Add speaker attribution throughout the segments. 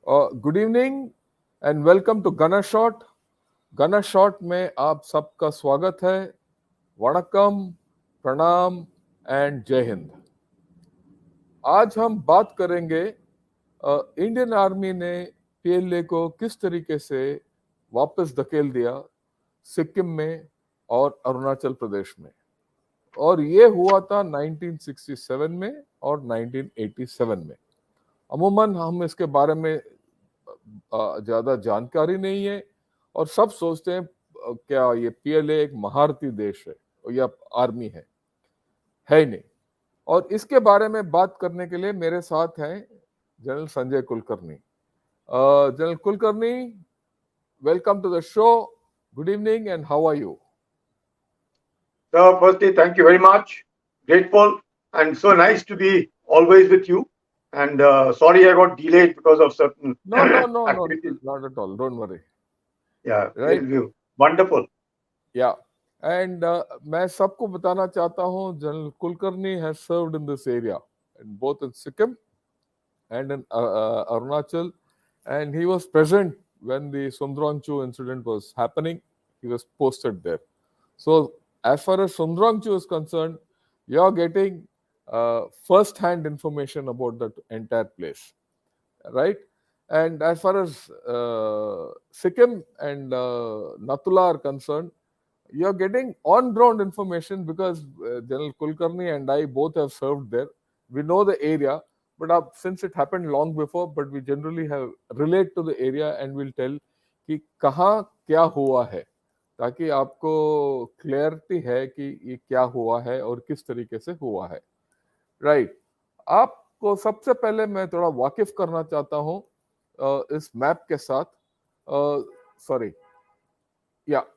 Speaker 1: Good evening and welcome to गना शॉट। गना शॉट में आप सबका स्वागत है। वणक्कम, प्रणाम एंड जय हिंद। आज हम बात करेंगे इंडियन आर्मी ने पीएलए को किस तरीके से वापस धकेल दिया सिक्किम में और अरुणाचल प्रदेश में, और ये हुआ था 1967 में और 1987 में। अमूमन हम इसके बारे में ज्यादा जानकारी नहीं है और सब सोचते हैं क्या ये पीएलए एक महारती देश है या आर्मी है ही नहीं। और इसके बारे में बात करने के लिए मेरे साथ हैं general Sanjay Kulkarni. General Kulkarni, welcome to the show. Good evening and how are you?
Speaker 2: So, firstly, thank you very much. Grateful and so nice to be always with you. And sorry I got delayed because of certain
Speaker 1: No,
Speaker 2: activities.
Speaker 1: not at all. Don't worry.
Speaker 2: Yeah,
Speaker 1: Right?
Speaker 2: wonderful.
Speaker 1: Yeah. And मैं सबको बताना चाहता हूँ, general Kulkarni has served in this area, in both in Sikkim and in Arunachal, and he was present when the Sumdorong incident was happening. He was posted there. So as far as Sumdorong is concerned, you are getting first-hand information about that entire place, right? And as far as Sikkim and Natula are concerned, you are getting on-ground information because General Kulkarni and I both have served there. We know the area, but since it happened long before, but we generally have relate to the area and will tell कि कहाँ क्या हुआ है, ताकि आपको clarity है कि ये क्या हुआ है और किस तरीके से हुआ है, राइट? आपको सबसे पहले मैं थोड़ा वाकिफ करना चाहता हूँ इस मैप के साथ,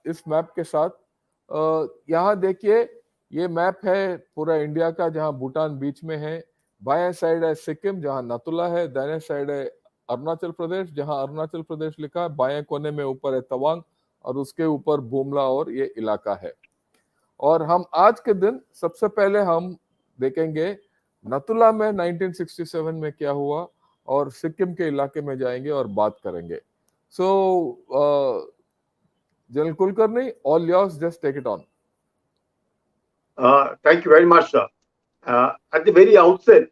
Speaker 1: इस मैप के साथ। यहाँ देखिए, ये मैप है पूरा इंडिया का, जहाँ भूटान बीच में है। बाएं साइड है सिक्किम, जहाँ नातुला है। दाहिने साइड है अरुणाचल प्रदेश, जहाँ अरुणाचल प्रदेश लिखा है। बाएं कोने में ऊपर है तवांग और उसके ऊपर बुमला और ये इलाका है। और हम आज के दिन सबसे पहले हम देखेंगे नातुला में 1967 में क्या हुआ और सिक्किम के इलाके में जाएंगे और बात करेंगे। सो General Kulkarni, all yours, just take it on.
Speaker 2: Thank you very much, sir. At the very outset,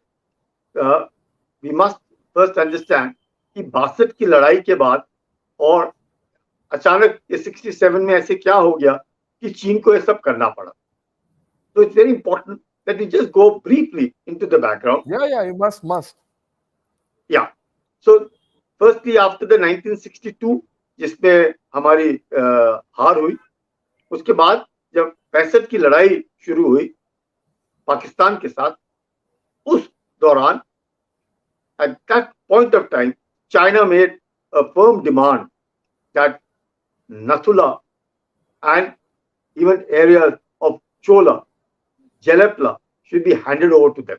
Speaker 2: we must first understand कि 62 की लड़ाई के बाद और अचानक ये 67 में ऐसे क्या हो गया कि चीन को ये सब करना पड़ा. So it's very important that we just go briefly into the background.
Speaker 1: Yeah, you must.
Speaker 2: Yeah. So firstly, after the 1962 जिसमें हमारी हार हुई, उसके बाद जब 65 की लड़ाई शुरू हुई पाकिस्तान के साथ, उस दौरान at that point of time China made a firm demand that Nathula and even areas of Chola, Jelepla should be handed over to them.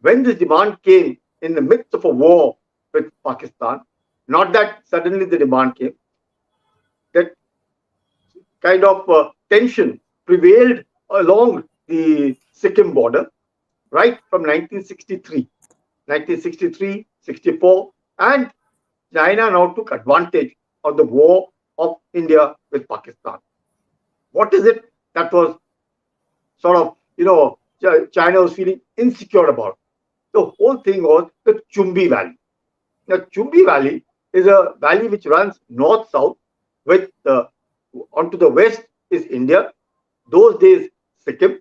Speaker 2: When this demand came in the midst of a war with Pakistan, not that suddenly the demand came, that kind of tension prevailed along the Sikkim border right from 1963, 64, and China now took advantage of the war of India with Pakistan. What is it that was sort of, China was feeling insecure about? The whole thing was the Chumbi Valley. Now, Chumbi Valley is a valley which runs north-south, with onto the west is India. Those days, Sikkim,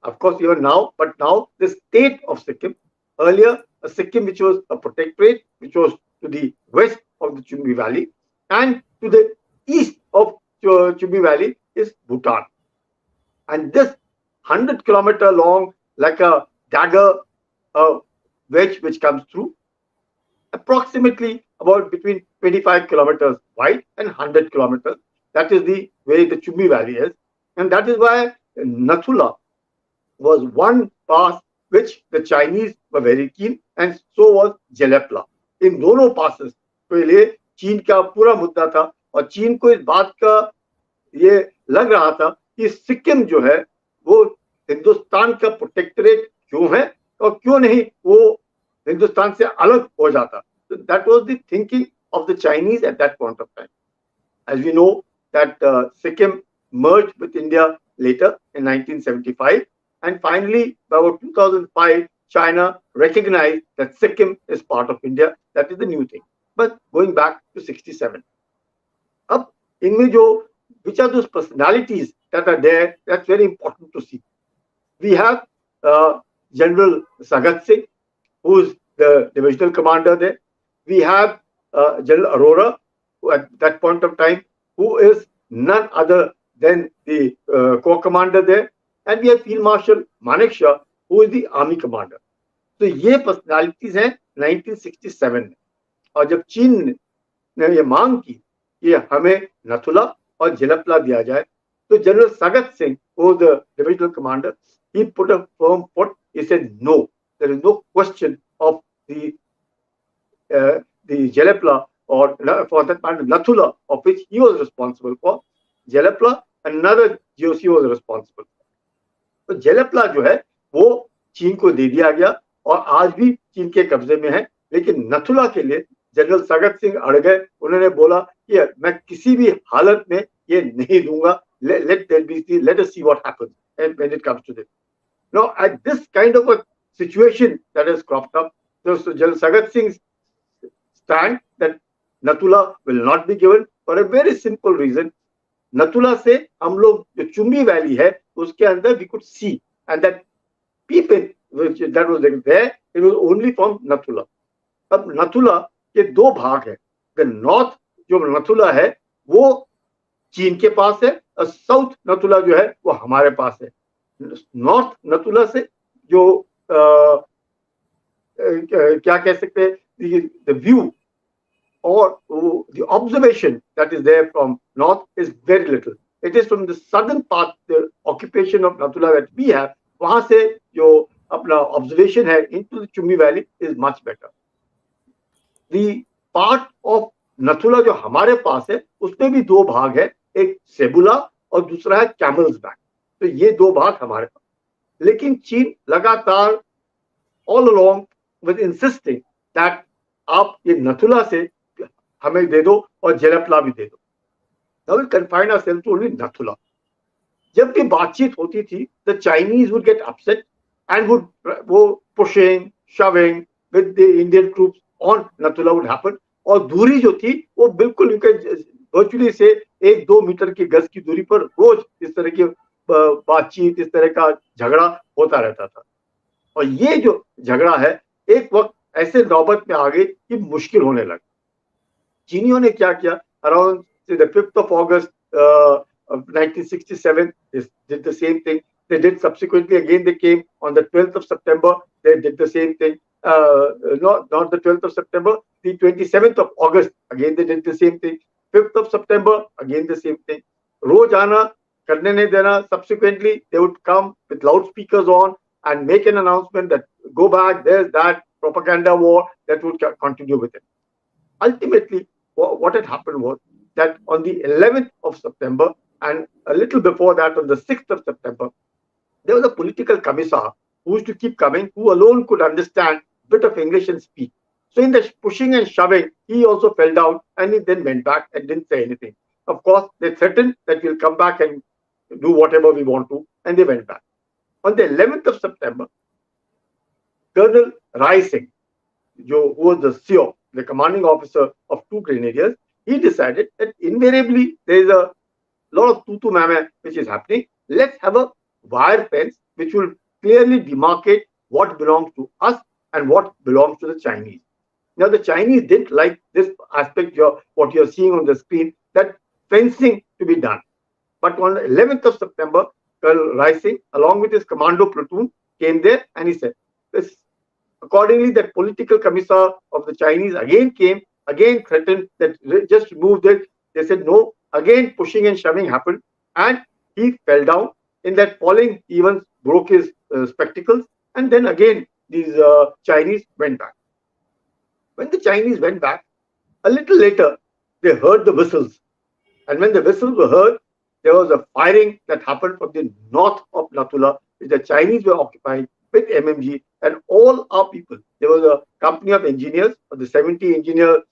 Speaker 2: of course, even now, but now the state of Sikkim. Earlier, a Sikkim which was a protectorate, which was to the west of the Chumbi Valley, and to the east of Chumbi Valley is Bhutan. And this 100-kilometer long, like a dagger wedge which comes through, approximately about between 25 kilometers wide and 100 kilometers. That is the way the Chumbi Valley is. And that is why Nathula was one pass which the Chinese were very keen, and so was Jelepla. इन दोनों passes के लिए चीन का पूरा मुद्दा था, और चीन को इस बात का ये लग रहा था कि सिक्किम जो है वो हिंदुस्तान का प्रोटेक्टरेट क्यों है और क्यों नहीं वो हिंदुस्तान से अलग हो जाता. So that was the thinking of the Chinese at that point of time. As we know that Sikkim merged with India later in 1975, and finally by about 2005, China recognized that Sikkim is part of India. That is the new thing. But going back to 67, up in which are those personalities that are there? That's very important to see. We have General Sagat Singh, who is the divisional commander there. We have General Arora, who at that point of time, who is none other than the corps commander there. And we have Field Marshal Manekshaw, who is the army commander. तो ये personalities हैं 1967 में. और जब चीन ने ये मांग की कि हमें नथुला और झेलपला दिया जाए, तो general Sagat Singh, who was the divisional commander, he put a firm foot. He said, no, there is no question of the Jelepla, or for that matter Nathula, of which he was responsible for. Jelepla, another GOC was responsible. तो जेलेप्ला जो है वो चीन को दे दिया गया और आज भी चीन के कब्जे में है. लेकिन नथुला के लिए जनरल सगत सिंह अड़ गए. उन्होंने बोला कि मैं किसी भी हालत में ये नहीं दूंगा. Let us see what happens and when it comes to this. Now, at this kind of a situation that has cropped up, so General Sagat Singh's stand that Nathula will not be given for a very simple reason. Nathula से हम लोग जो Chumbi valley है उसके अंदर we could see, and that people that was there, it was only from Nathula. अब नथुला के दो भाग है. The north जो नथुला है वो चीन के पास है और साउथ नथुला जो है वो हमारे पास है. नॉर्थ नथुला से जो क्या कह सकते हैं, the view or the observation that is there from north is very little. It is from the southern part, the occupation of Nathula that we have, वहां से जो अपना observation है into the Chumbi Valley is much better. The part of Nathula जो हमारे पास है उसमें भी दो भाग है, एक सेबुला और दूसरा है कैमल्स बैक. तो ये दो भाग हमारे पास. लेकिन चीन लगातार all along with insisting that आप ये नथुला से हमें दे दो और जेलेप्ला भी दे दो. Now we confine ourselves to only Nathula. जब भी बातचीत होती थी, the Chinese would get upset and would वो pushing, shoving with the Indian troops on Nathula would happen. और दूरी जो थी वो बिल्कुल वर्चुअली से 1-2 मीटर की गज की दूरी पर रोज इस तरह की बातचीत, इस तरह का झगड़ा होता रहता था. और ये जो झगड़ा है एक वक्त ऐसे नौबत में आ गई कि मुश्किल होने लगा. चीनियों ने क्या किया, around the 5th of August of 1967, they did the same thing. They did subsequently again. They came on the 12th of September. They did the same thing. Not the 12th of September, the 27th of August. Again they did the same thing. 5th of September, again the same thing. रोज आना, करने नहीं देना. Subsequently, they would come with loudspeakers on and make an announcement that go back. There's that propaganda war that would continue with it. Ultimately, what had happened was that on the 11th of September and a little before that, on the 6th of September, there was a political commissar who used to keep coming, who alone could understand a bit of English and speak. So in the pushing and shoving, he also fell down and he then went back and didn't say anything. Of course, they threatened that we'll come back and do whatever we want to, and they went back. On the 11th of September, Colonel Rai Singh, who was the CO, the commanding officer of 2 grenadiers, he decided that invariably there is a lot of tutu mame which is happening. Let's have a wire fence which will clearly demarcate what belongs to us and what belongs to the Chinese. Now the Chinese didn't like this aspect, what you're seeing on the screen, that fencing to be done. But on the 11th of September, Colonel Rai Singh, along with his commando platoon, came there and he said this. Accordingly, that political commissar of the Chinese again came, again threatened that just remove it. They said no. Again, pushing and shoving happened, and he fell down. In that falling, he even broke his spectacles, and then again these Chinese went back. When the Chinese went back, a little later, they heard the whistles, and when the whistles were heard, there was a firing that happened from the north of Nathula, which the Chinese were occupying with MMG, and all our people. There was a company of engineers, the 70 engineer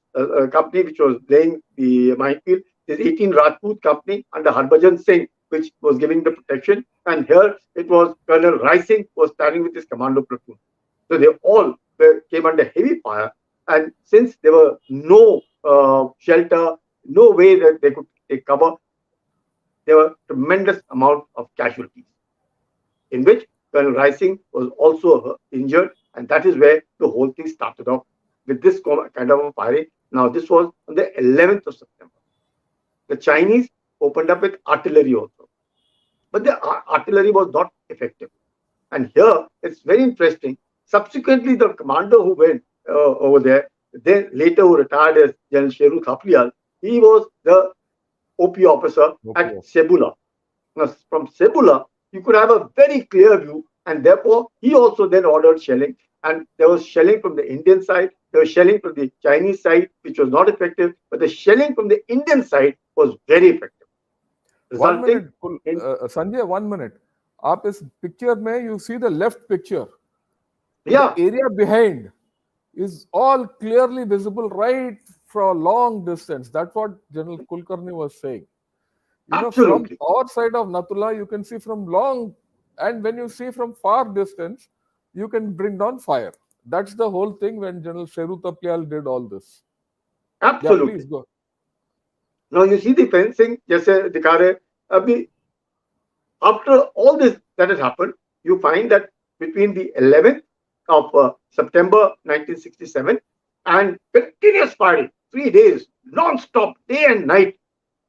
Speaker 2: company which was laying the minefield. This 18 Rajput company under Harbhajan Singh, which was giving the protection. And here it was Colonel Rai Singh was standing with his commando platoon. So they all came under heavy fire. And since there were no shelter, no way that they could take cover, there were tremendous amount of casualties, in which Colonel Rai Singh was also injured, and that is where the whole thing started off with this kind of a firing. Now, this was on the 11th of September. The Chinese opened up with artillery also, but the artillery was not effective. And here it's very interesting. Subsequently, the commander who went over there, then later who retired as General Sheru Thaplial, he was the OP officer at Sebula. Now, from Sebula, you could have a very clear view, and therefore he also then ordered shelling. And there was shelling from the Indian side, there was shelling from the Chinese side, which was not effective, but the shelling from the Indian side was very effective.
Speaker 1: 1 minute, Sanjay, 1 minute. आप इस picture में you see the left picture.
Speaker 2: Yeah.
Speaker 1: The area behind is all clearly visible right from a long distance. That's what General Kulkarni was saying. You
Speaker 2: Absolutely.
Speaker 1: know, from our side of Natula, you can see from long, and when you see from far distance, you can bring down fire. That's the whole thing when General Sheru Thaplial did all this.
Speaker 2: Absolutely.
Speaker 1: Yeah, please go.
Speaker 2: Now you see the fencing, जैसे दिखा रहे अभी. After all this that has happened, you find that between the 11th of September 1967 and continuous firing, 3 days, non-stop, day and night,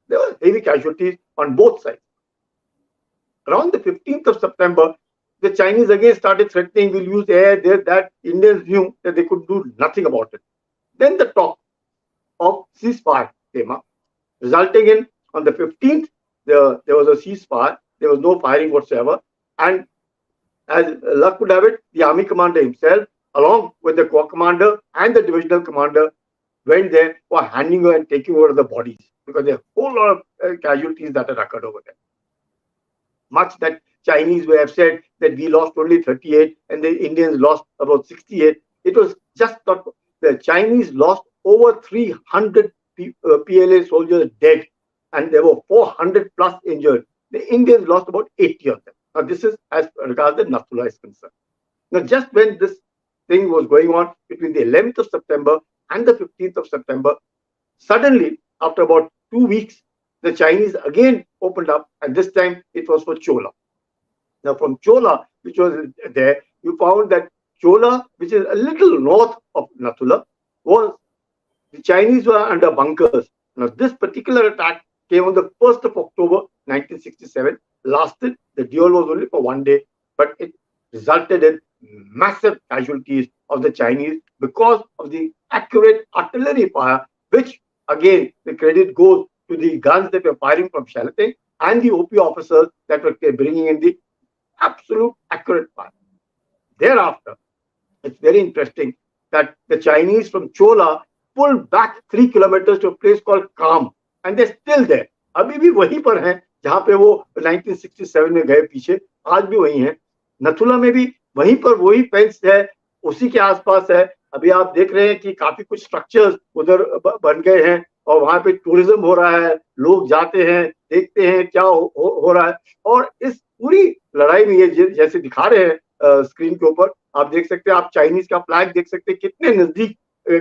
Speaker 2: there were heavy casualties on both sides. Around the 15th of September, the Chinese again started threatening, we'll use air, this, that. Indians knew that they could do nothing about it. Then the talk of ceasefire came up, resulting in, on the 15th, there was a ceasefire. There was no firing whatsoever. And as luck would have it, the army commander himself, along with the corps commander and the divisional commander, went there for handing over and taking over the bodies, because there are a whole lot of casualties that had occurred over there. Much that Chinese may have said that we lost only 38 and the Indians lost about 68. It was just not. The Chinese lost over 300 PLA soldiers dead, and there were 400 plus injured. The Indians lost about 80 of them. Now, this is as regards the Nathula is concerned. Now, just when this thing was going on between the 11th of September and the 15th of September, suddenly, after about 2 weeks, the Chinese again opened up, and this time it was for Chola. Now, from Chola, which was there, you found that Chola, which is a little north of Nathula, was the Chinese were under bunkers. Now, this particular attack came on the 1st of October 1967, lasted, the duel was only for 1 day, but it resulted in massive casualties of the Chinese because of the accurate artillery fire, which again, the credit goes to the guns that were firing from Shalating and the OP officers that were bringing in the absolute accurate fire. Thereafter, it's very interesting that the Chinese from Chola pulled back 3 kilometers to a place called Kam, and they're still there. अभी भी वहीं पर हैं जहां पे वो 1967 में गए पीछे, आज भी वहीं हैं. नथुला में भी वहीं पर वही फेंस है, उसी के आसपास है. अभी आप देख रहे हैं कि काफी कुछ स्ट्रक्चर्स उधर बन गए हैं और वहां पे टूरिज्म हो रहा है, लोग जाते हैं, देखते हैं क्या हो रहा है. और इस पूरी लड़ाई में ये जैसे दिखा रहे हैं स्क्रीन के ऊपर, आप देख सकते हैं, आप चाइनीज का फ्लैग देख सकते हैं कितने नजदीक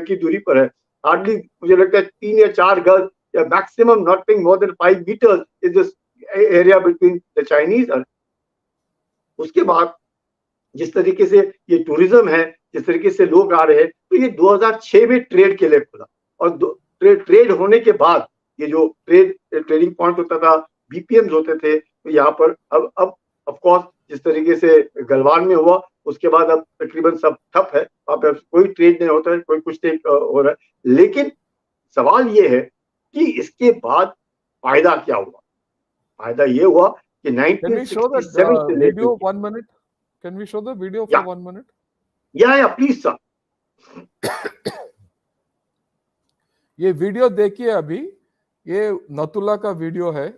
Speaker 2: की दूरी पर है. हार्डली मुझे लगता है 3 या 4 गज, या maximum nothing more than 5 meters is this area between the Chinese. उसके बाद जिस तरीके से ये टूरिज्म है, जिस तरीके से लोग आ रहे हैं, तो ये 2006 में ट्रेड के लिए खुला. और ट्रेड होने के बाद ये जो ट्रेडिंग पॉइंट होता था, बीपीएम्स होते थे, तो यहाँ पर अब ऑफ कोर्स जिस तरीके से गलवान में हुआ, उसके बाद अब तकरीबन सब ठप है, वहाँ पे कोई ट्रेड नहीं होता है, कोई कुछ नहीं हो रहा है. लेकिन सवाल ये है कि इसके बाद फायदा क्या हुआ. फायदा ये हुआ कि 1967
Speaker 1: video 1 minute. Can we show the video for 1 minute?
Speaker 2: Yeah, please sir.
Speaker 1: ये वीडियो देखिए. अभी ये नथुला का वीडियो है,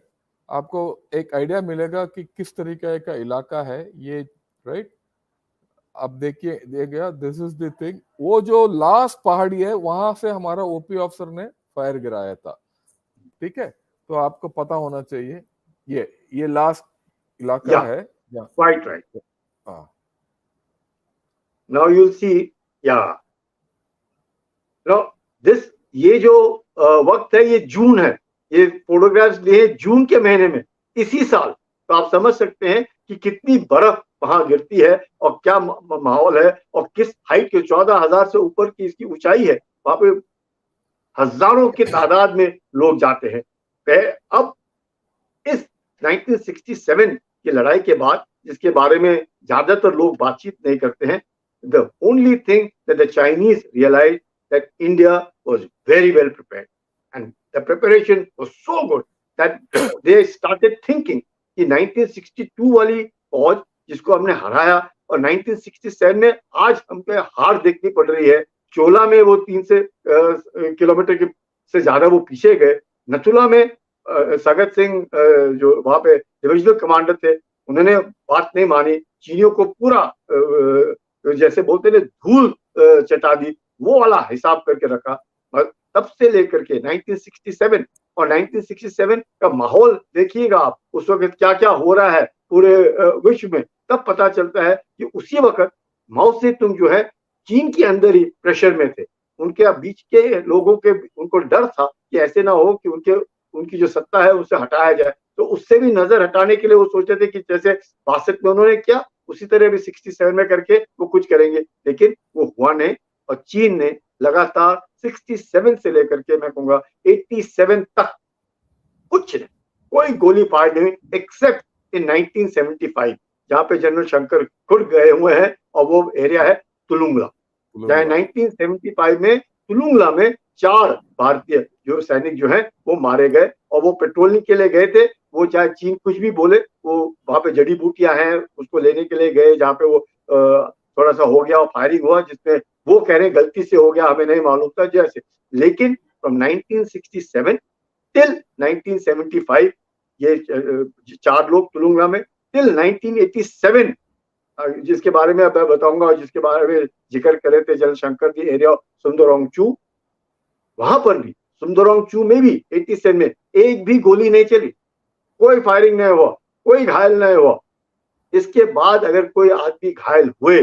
Speaker 1: आपको एक आइडिया मिलेगा कि किस तरीके का इलाका है ये, राइट. अब देखिए देखिए दिस इज द थिंग, वो जो लास्ट पहाड़ी है वहां से हमारा ओपी ऑफिसर ने फायर गिराया था, ठीक है, तो आपको पता होना चाहिए, ये लास्ट इलाका
Speaker 2: Yeah,
Speaker 1: है। या
Speaker 2: quite right.
Speaker 1: हाँ
Speaker 2: Now you'll see, yeah. Now this, ये जो वक्त है, ये जून है, ये फोटोग्राफ्स लिए जून के महीने में इसी साल। तो आप समझ सकते हैं कि कितनी बर्फ वहां गिरती है और क्या माहौल है, और किस हाइट के 14,000 से ऊपर की इसकी ऊंचाई है। वहां पे हजारों की तादाद में लोग जाते हैं। अब इस 1967 की लड़ाई के बाद, जिसके बारे में ज्यादातर लोग बातचीत नहीं करते हैं, the only thing that the Chinese realise that India was very well prepared, and the preparation was so good that they started thinking कि 1962 वाली फौज जिसको हमने हराया, और 1967 में आज हमको हार देखनी पड़ रही है। चोला में वो 300 किलोमीटर से ज्यादा वो पीछे गए। नथुला में सगत सिंह जो वहां पे डिविजनल कमांडर थे, उन्होंने बात नहीं मानी, चीनियों को पूरा जैसे बोलते थे धूल चटा दी, वो वाला हिसाब करके रखा। और तब से लेकर के 1967 और 1967 का माहौल देखिएगा आप, उस वक्त क्या क्या हो रहा है पूरे विश्व में, तब पता चलता है कि उसी वक्त माओ से तुम जो है चीन के अंदर ही प्रेशर में थे। उनके बीच के लोगों के उनको डर था कि ऐसे ना हो कि उनकी जो सत्ता है उसे हटाया जाए, तो उससे भी नजर हटाने के लिए वो सोचते थे कि जैसे 62 में उन्होंने किया उसी तरह भी 67 में करके वो कुछ करेंगे, लेकिन वो हुआ नहीं। और चीन ने लगातार 67 से लेकर के मैं कहूंगा 87 तक कुछ नहीं, कोई गोली फायर नहीं, एक्सेप्ट इन 1975 जहां पे जनरल शंकर खुद गए हुए हैं, और वो एरिया है तुलुंगला। चाहे 1975 में तुलुंगला में 4 भारतीय जो सैनिक जो हैं वो मारे गए, और वो पेट्रोलिंग के लिए गए थे। वो चाहे चीन कुछ भी बोले, वो वहां पे जड़ी बूटियां हैं उसको लेने के लिए गए, जहाँ पे वो थोड़ा सा हो गया और फायरिंग हुआ, जिसमें वो कह रहे हैं गलती से हो गया, हमें नहीं मालूम था जैसे। लेकिन फ्रॉम 1967 टिल 1975 ये 4 लोग तुलुंगला में, टिल 1987 जिसके बारे में अब मैं बताऊंगा, और जिसके बारे में जिक्र करे थे जलशंकर दी एरिया सुमदोरोंग चू, वहां पर भी सुमदोरोंग चू में भी 87 में एक भी गोली नहीं चली, कोई फायरिंग नहीं हुआ, कोई घायल नहीं हुआ। इसके बाद अगर कोई आदमी घायल हुए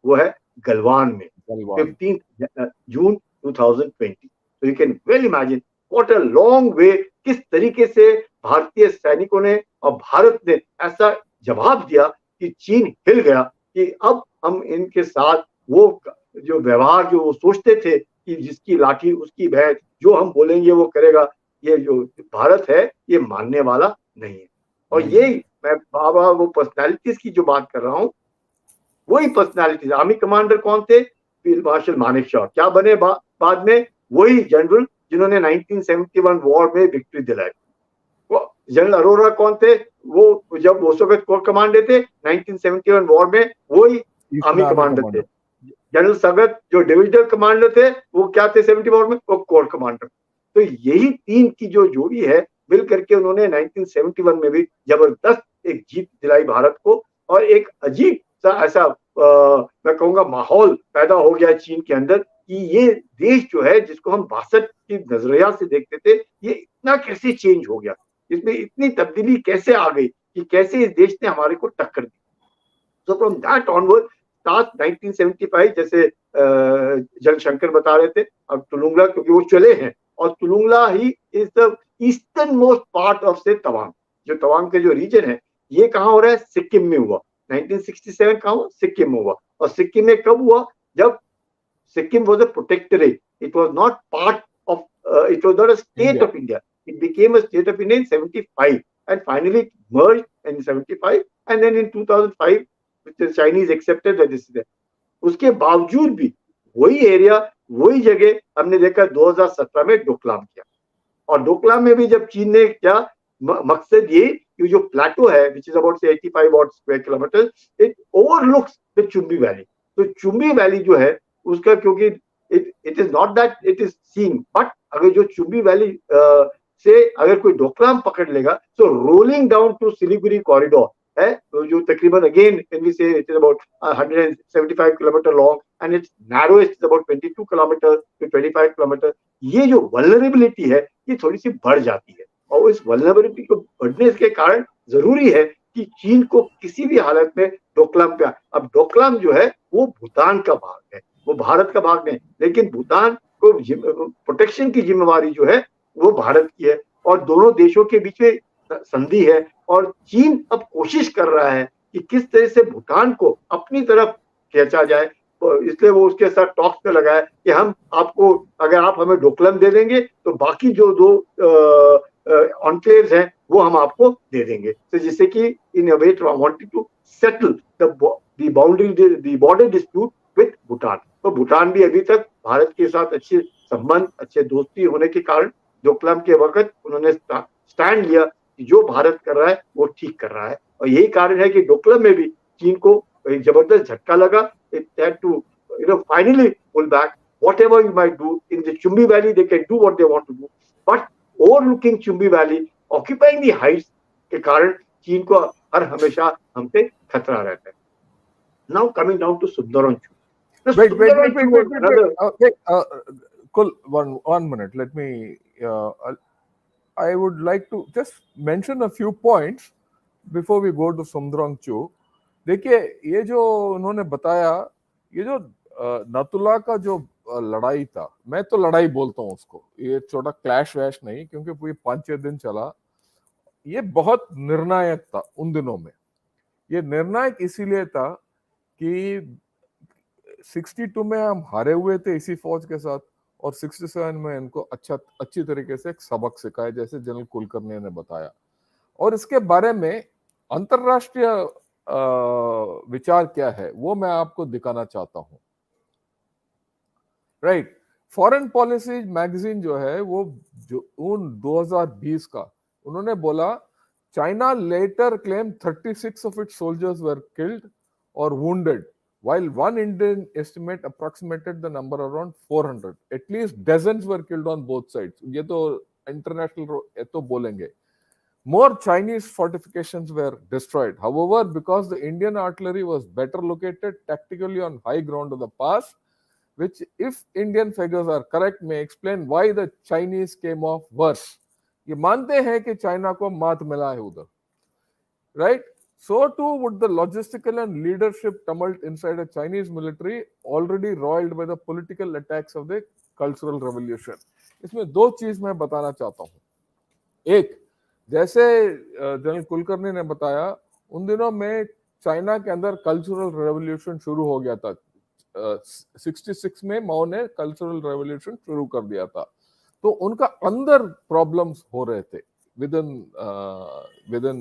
Speaker 2: वो है गलवान में 15 जून 2020। तो you can well imagine what a long way, किस तरीके से भारतीय सैनिकों ने और भारत ने ऐसा जवाब दिया कि चीन हिल गया कि अब हम इनके साथ वो जो व्यवहार जो वो सोचते थे कि जिसकी लाठी उसकी भैंस, जो हम बोलेंगे वो करेगा, ये जो भारत है ये मानने वाला नहीं है। और यही मैं बाबा वो पर्सनैलिटीज की जो बात कर रहा हूँ, वही पर्सनैलिटीज। आर्मी कमांडर कौन थे? Field marshal Manekshaw. क्या बने बाद में? वही जनरल जिन्होंने 1971 वॉर में विक्ट्री दिलाई। जनरल अरोरा कौन थे? वो जब वो वक्त कोर कमांडर थे 1971 वॉर में, वही आर्मी कमांडर थे। जनरल सगत जो डिविजनल कमांडर थे, वो क्या थे 70 वॉर में? वो कोर कमांडर। तो यही 3 की जो जोड़ी है, मिल करके उन्होंने 1971 में भी जबरदस्त एक जीत दिलाई भारत को, और एक अजीब सा ऐसा मैं कहूंगा माहौल पैदा हो गया चीन के अंदर कि ये देश जो है जिसको हम 62 की नजरिया से देखते थे, ये इतना कैसे चेंज हो गया, इसमें इतनी तब्दीली कैसे आ गई कि कैसे इस देश ने हमारे को टक्कर दी। So from that onward start 1975, जैसे जलशंकर बता रहे थे, अब तुलुंगला क्योंकि वो चले हैं, और Tulungla he is the easternmost part of से तवांग। जो तवांग के जो रीजन है, ये कहाँ हो रहा है? सिक्किम में हुआ। 1967 कहाँ हुआ? सिक्किम में हुआ। और सिक्किम में कब हुआ? जब Sikkim was a protectorate. It was not part of, it was not a state of India. It became a state of India in 75 and finally it merged in 75, and then in 2005 which the Chinese accepted that this is there. उसके बावजूद भी वही area, वही जगह हमने देखा 2017 में डोकलाम किया। और डोकलाम में भी जब चीन ने क्या मकसद ये कि जो प्लेटो है which is about 85 odd square kilometers, it overlooks the Chumbi valley. तो चुम्बी वैली जो है उसका, क्योंकि it is not that it is seen, but अगर जो चुम्बी वैली से अगर कोई डोकलाम पकड़ लेगा, तो rolling down to Siliguri corridor है जो तकरीबन again when we say it is about 175 kilometre long and its narrowest is about 22 kilometre to 25 kilometre, ये जो वल्नरेबिलिटी है ये थोड़ी सी बढ़ जाती है। और इस वल्नरेबिलिटी को बढ़ने के कारण जरूरी है कि चीन को किसी भी हालत में डोकलाम पे, अब डोकलाम जो है वो भूटान का भाग है, वो भारत का भाग नहीं, लेकिन भूटान को प्रोटेक्शन की जिम्मेवारी जो है वो भारत की है और दोनों देशों के बीच में संधि है। और चीन अब कोशिश कर रहा है कि किस तरह से भूटान को अपनी तरफ खींचा जाए, तो इसलिए वो उसके साथ टॉक्स पे लगा है कि हम आपको, अगर आप हमें डोकलाम दे देंगे तो बाकी जो दो ऑनक्लेव्स हैं वो हम आपको दे देंगे, तो जिससे कि in a way wanted to settle the boundary the border dispute with Bhutan. तो भूटान भी अभी तक भारत के साथ अच्छे संबंध, अच्छे दोस्ती होने के कारण डोकलाम के वक्त उन्होंने स्टैंड लिया कि जो भारत कर रहा है वो ठीक कर रहा है। और यही कारण है कि डोकलाम में भी चीन को एक जबरदस्त झटका लगा। It had to, finally pull back. Whatever you might do in the Chumbi Valley, they can do what they want to do. But overlooking Chumbi Valley, occupying the heights के कारण चीन को हर हमेशा हमसे खतरा रहता है। Now coming down to Sundaram Chu.
Speaker 1: Kul, one minute. Let me. I would like to just mention a few points before we go to Sundaram Chu. देखिए, ये जो उन्होंने बताया, ये जो नतुला का जो लड़ाई था, मैं तो लड़ाई बोलता हूँ उसको, ये छोटा क्लैश वैश नहीं, क्योंकि पूरी 5-6 दिन चला। ये बहुत निर्णायक था उन दिनों में। ये निर्णायक इसीलिए था कि 62 में हम हारे हुए थे इसी फौज के साथ, और 67 में इनको अच्छी तरीके से एक सबक सिखाया, जैसे जनरल कुलकर्णी ने बताया। और इसके बारे में अंतरराष्ट्रीय विचार क्या है वो मैं आपको दिखाना चाहता हूं। राइट, फॉरेन पॉलिसी मैगजीन जो है वो जो 2020 का, उन्होंने बोला China later claim 36 of its soldiers were killed or wounded, while one Indian estimate approximated the number around 400. At least dozens were killed on both sides. ये तो इंटरनेशनल तो बोलेंगे। More Chinese fortifications were destroyed. However, because the Indian artillery was better located tactically on high ground of the pass, which, if Indian figures are correct, may explain why the Chinese came off worse. ये मानते हैं कि China को मात मिला है उधर, right? So too would the logistical and leadership tumult inside a Chinese military already roiled by the political attacks of the Cultural Revolution. इसमें दो चीज मैं बताना चाहता हूँ। एक, जैसे जनरल कुलकर्णी ने बताया, उन दिनों में चाइना के अंदर कल्चरल रेवोल्यूशन शुरू हो गया था। 66 में माओ ने कल्चरल रेवोल्यूशन शुरू कर दिया था, तो उनका अंदर प्रॉब्लम्स हो रहे थे with in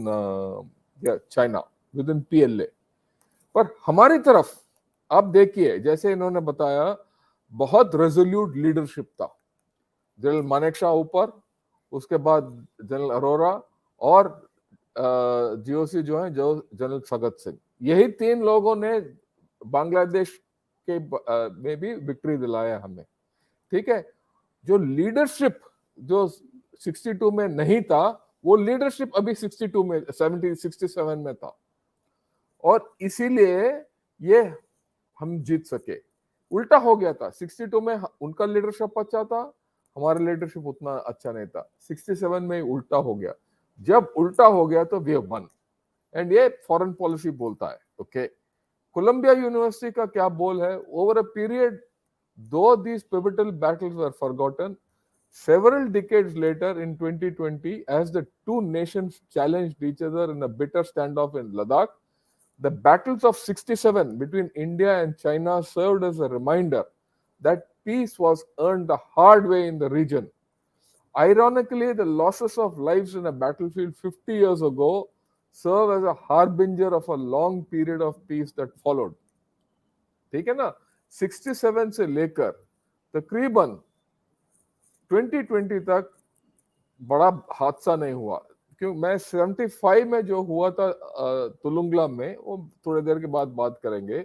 Speaker 1: China, with in PLA। पर हमारी तरफ आप देखिए, जैसे इन्होंने बताया, बहुत रेजोल्यूट लीडरशिप था। जनरल मानेकशॉ ऊपर, उसके बाद जनरल अरोरा और GOC जो है, जो जनरल सगत सिंह, यही 3 लोगों ने बांग्लादेश के में भी विक्ट्री दिलाया हमें, ठीक है। जो लीडरशिप जो 62 में नहीं था, वो लीडरशिप अभी 62 में 67 में था, और इसीलिए ये हम जीत सके। उल्टा हो गया था, 62 में उनका लीडरशिप अच्छा था, हमारा लीडरशिप उतना अच्छा नहीं था। 67 में उल्टा हो गया। जब उल्टा हो गया तो वी वन, एंड ये फॉरेन पॉलिसी बोलता है। ओके, कोलंबिया यूनिवर्सिटी का क्या बोल है? ओवर अ पीरियड, दो these pivotal battles were forgotten, several decades later in 2020, as the two nations challenged each other in a bitter standoff in Ladakh, the battles of 67 between India and China served as a reminder that peace was earned the hard way in the region. Ironically, the losses of lives in a battlefield 50 years ago serve as a harbinger of a long period of peace that followed. ठीक है ना? 67 से लेकर तकरीबन 2020 तक बड़ा हादसा नहीं हुआ। क्यों? मैं 75 में जो हुआ था तुलुंगला में, वो थोड़ी देर के बाद बात करेंगे।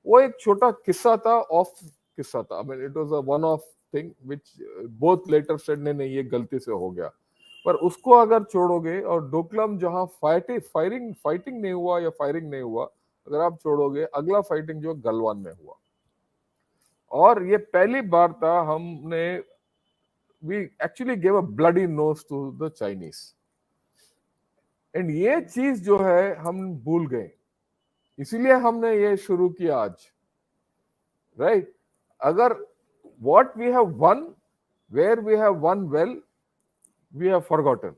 Speaker 1: वो एक छोटा किस्सा था, ऑफ किस्सा था। I mean it was a one off thing which both later said नहीं, ये गलती से हो गया। पर उसको अगर छोड़ोगे और डोकलाम जहां फाइटिंग नहीं हुआ या फायरिंग नहीं हुआ, अगर आप छोड़ोगे, अगला फाइटिंग जो गलवान में हुआ, और ये पहली बार था हमने we actually gave a bloody nose to the Chinese. And ये चीज जो है हम भूल गए, इसीलिए हमने ये शुरू किया आज, राइट? अगर what we have won, where we have won well, we have forgotten.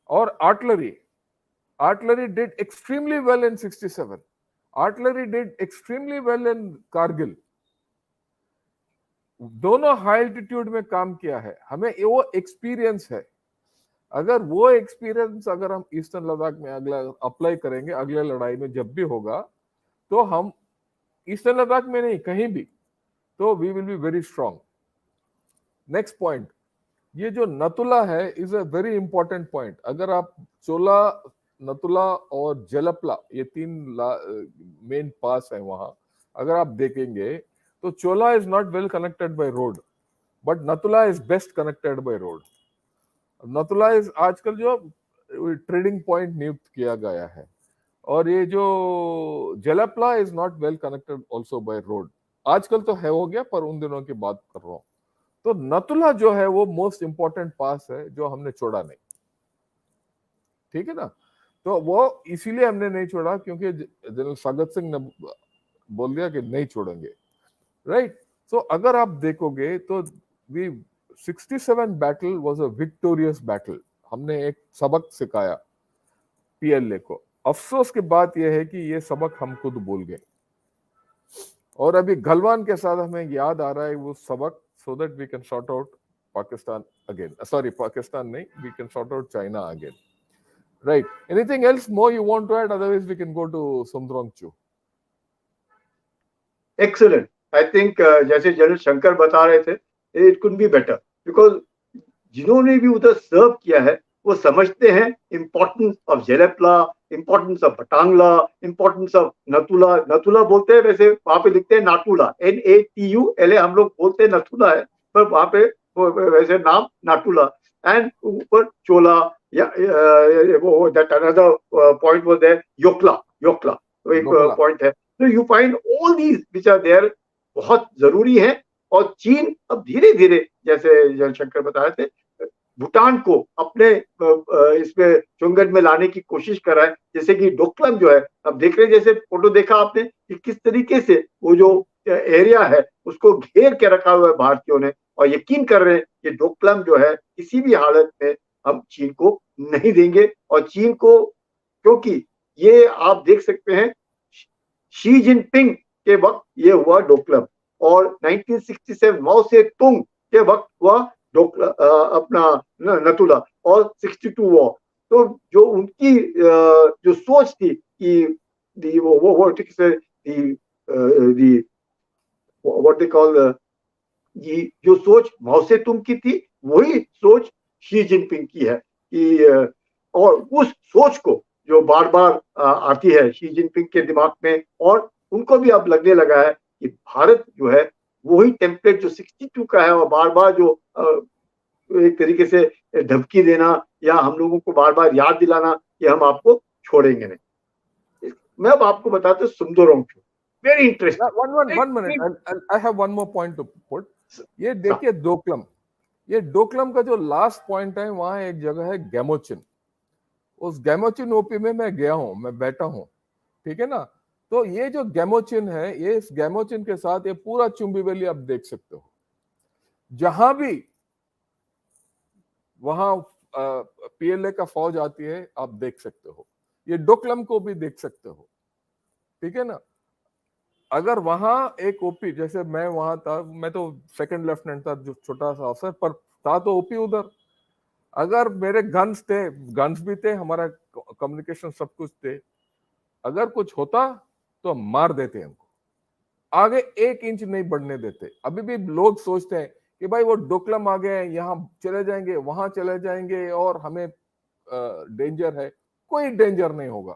Speaker 1: Or artillery did extremely well in 67. Artillery did extremely well in Kargil. दोनों हाई एल्टीट्यूड में काम किया है, हमें वो एक्सपीरियंस है। अगर वो एक्सपीरियंस अगर हम ईस्टर्न लद्दाख में अगला अप्लाई करेंगे, अगले लड़ाई में जब भी होगा, तो हम ईस्टर्न लद्दाख में नहीं कहीं भी, तो we will be very strong. Next point, ये जो नतुला है is a very important point. अगर आप चोला, नतुला और जेलपला, ये तीन मेन पास है वहां, अगर आप देखेंगे तो Chola is not well connected by road, but Nathula is best connected by road. Nathula is आजकल जो ट्रेडिंग पॉइंट नियुक्त किया गया है, और ये जो Jelepla is not well connected also by road. आजकल तो है, हो गया, पर उन दिनों की बात कर रहा हूं। तो नतुला जो है वो मोस्ट इंपॉर्टेंट पास है जो हमने छोड़ा नहीं, ठीक है ना? तो वो इसीलिए हमने नहीं छोड़ा क्योंकि जनरल स्वागत सिंह ने बोल दिया कि नहीं छोड़ेंगे, राइट? सो अगर आप देखोगे तो we 67 battle was a victorious battle. हमने एक सबक सिखाया पीएलए को। अफसोस की बात यह है कि ये सबक हम खुद भूल गए, और अभी गलवान के साथ हमें याद आ रहा है वो सबक, so that we can sort out Pakistan again. Sorry, Pakistan nahi, we can sort out China again. Right. Anything else more you want to add? Otherwise, we can go to Sumdorong Chu.
Speaker 2: Excellent. I think जैसे general Shankar बता रहे थे, it could be better because जिन्होंने भी उधर सर्व किया है वो समझते हैं importance of Jelepla, importance of Batangla, importance of Nathula. Nathula बोलते हैं, वैसे वहां पे लिखते हैं नाटुला, NATULA, हम लोग बोलते हैं नथुला है, पर वहां पे वैसे नाम नाटुला। एंड ऊपर चोला, या वो that another point was there, Yokla एक पॉइंट है। तो you find all these which are there, बहुत जरूरी है। और चीन अब धीरे धीरे, जैसे जनशंकर बता रहे थे, भूटान को अपने इसमें चुंगट में लाने की कोशिश कर रहा है। जैसे कि डोकलाम जो है, अब देख रहे हैं, जैसे फोटो देखा आपने कि किस तरीके से वो जो एरिया है उसको घेर के रखा हुआ है भारतीयों ने, और यकीन कर रहे हैं कि डोकलाम जो है किसी भी हालत में हम चीन को नहीं देंगे। और चीन को, क्योंकि ये आप देख सकते हैं शी जिनपिंग के वक्त ये हुआ डोकलाम, और 1967 माओ से तुंग के वक्त हुआ अपना नतुला, और 62 वॉर। तो जो उनकी जो सोच थी कि वो ठीक से व्हाट दे कॉल, ये जो सोच माओ से तुंग की थी, वही सोच शी जिनपिंग की है कि और उस सोच को जो बार बार आती है शी जिनपिंग के दिमाग में, और उनको भी अब लगने लगा है कि भारत जो है वही टेम्पलेट जो 62 का है, और बार बार जो एक तरीके से धमकी देना या हम लोगों को बार बार याद दिलाना कि हम आपको छोड़ेंगे नहीं। मैं अब आपको बताता हूँ Sumdorong, very interesting.
Speaker 1: One minute. I have one more point to put. ये देखिए डोकलाम, ये डोकलाम का जो लास्ट पॉइंट है, वहां एक जगह है गैमोचिन। उस गैमोचिन ओपी में मैं गया हूं, मैं बैठा हूं, ठीक है ना? तो ये जो गैमोचिन है, ये इस गैमोचिन के साथ ये पूरा चुंबी वैली आप देख सकते हो। जहां भी वहां पीएलए का फौज आती है आप देख सकते हो, ये डोकलाम को भी देख सकते हो, ठीक है ना? अगर वहां एक ओपी, जैसे मैं वहां था, मैं तो सेकंड लेफ्टिनेंट था, जो छोटा सा अफसर, पर था तो ओपी उधर। अगर मेरे गन्स थे, गन्स भी थे, हमारा कम्युनिकेशन सब कुछ थे, अगर कुछ होता तो मार देते हमको, आगे 1 इंच नहीं बढ़ने देते। अभी भी लोग सोचते हैं कि भाई वो डोकलाम आ गए, यहाँ चले जाएंगे, वहां चले जाएंगे और हमें डेंजर है। कोई डेंजर नहीं होगा,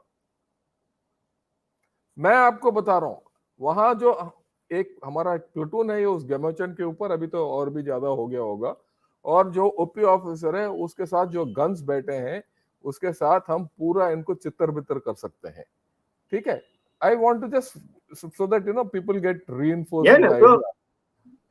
Speaker 1: मैं आपको बता रहा हूं। वहां जो एक हमारा प्लेटून है उस गैमोचन के ऊपर, अभी तो और भी ज्यादा हो गया होगा, और जो ओपी ऑफिसर है उसके साथ जो गन्स बैठे हैं उसके साथ हम पूरा इनको चित्तर बितर कर सकते हैं, ठीक है। I want to just so that people get
Speaker 2: Yeah,
Speaker 1: reinforcing the
Speaker 2: so
Speaker 1: idea.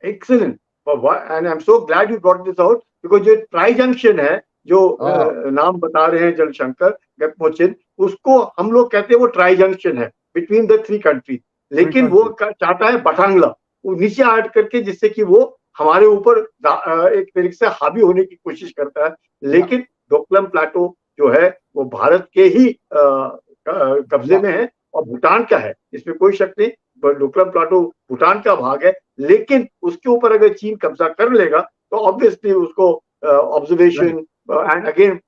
Speaker 2: excellent. And I'm so glad you brought this out because जो ट्राई जंक्शन है, जो
Speaker 1: हाँ,
Speaker 2: नाम बता रहे हैं जलशंकर गपमोचिन, उसको हम लोग कहते हैं वो ट्राई जंक्शन है between the three country,
Speaker 1: three
Speaker 2: लेकिन वो
Speaker 1: कंट्री।
Speaker 2: चाहता है बटांगला, वो नीचे ऐड करके, जिससे कि वो हमारे ऊपर एक तरीके से हावी होने की कोशिश करता है।
Speaker 1: या
Speaker 2: लेकिन डोकलम प्लाटो जो है वो भारत के ही कब्जे
Speaker 1: या
Speaker 2: में है और भूटान का है, इसमें कोई शक नहीं। डोकलम प्लाटो भूटान का भाग है, लेकिन उसके ऊपर अगर चीन कब्जा कर लेगा तो ऑब्वियसली उसको
Speaker 1: राइट।
Speaker 2: ऑब्जर्वेशन एंड अगेन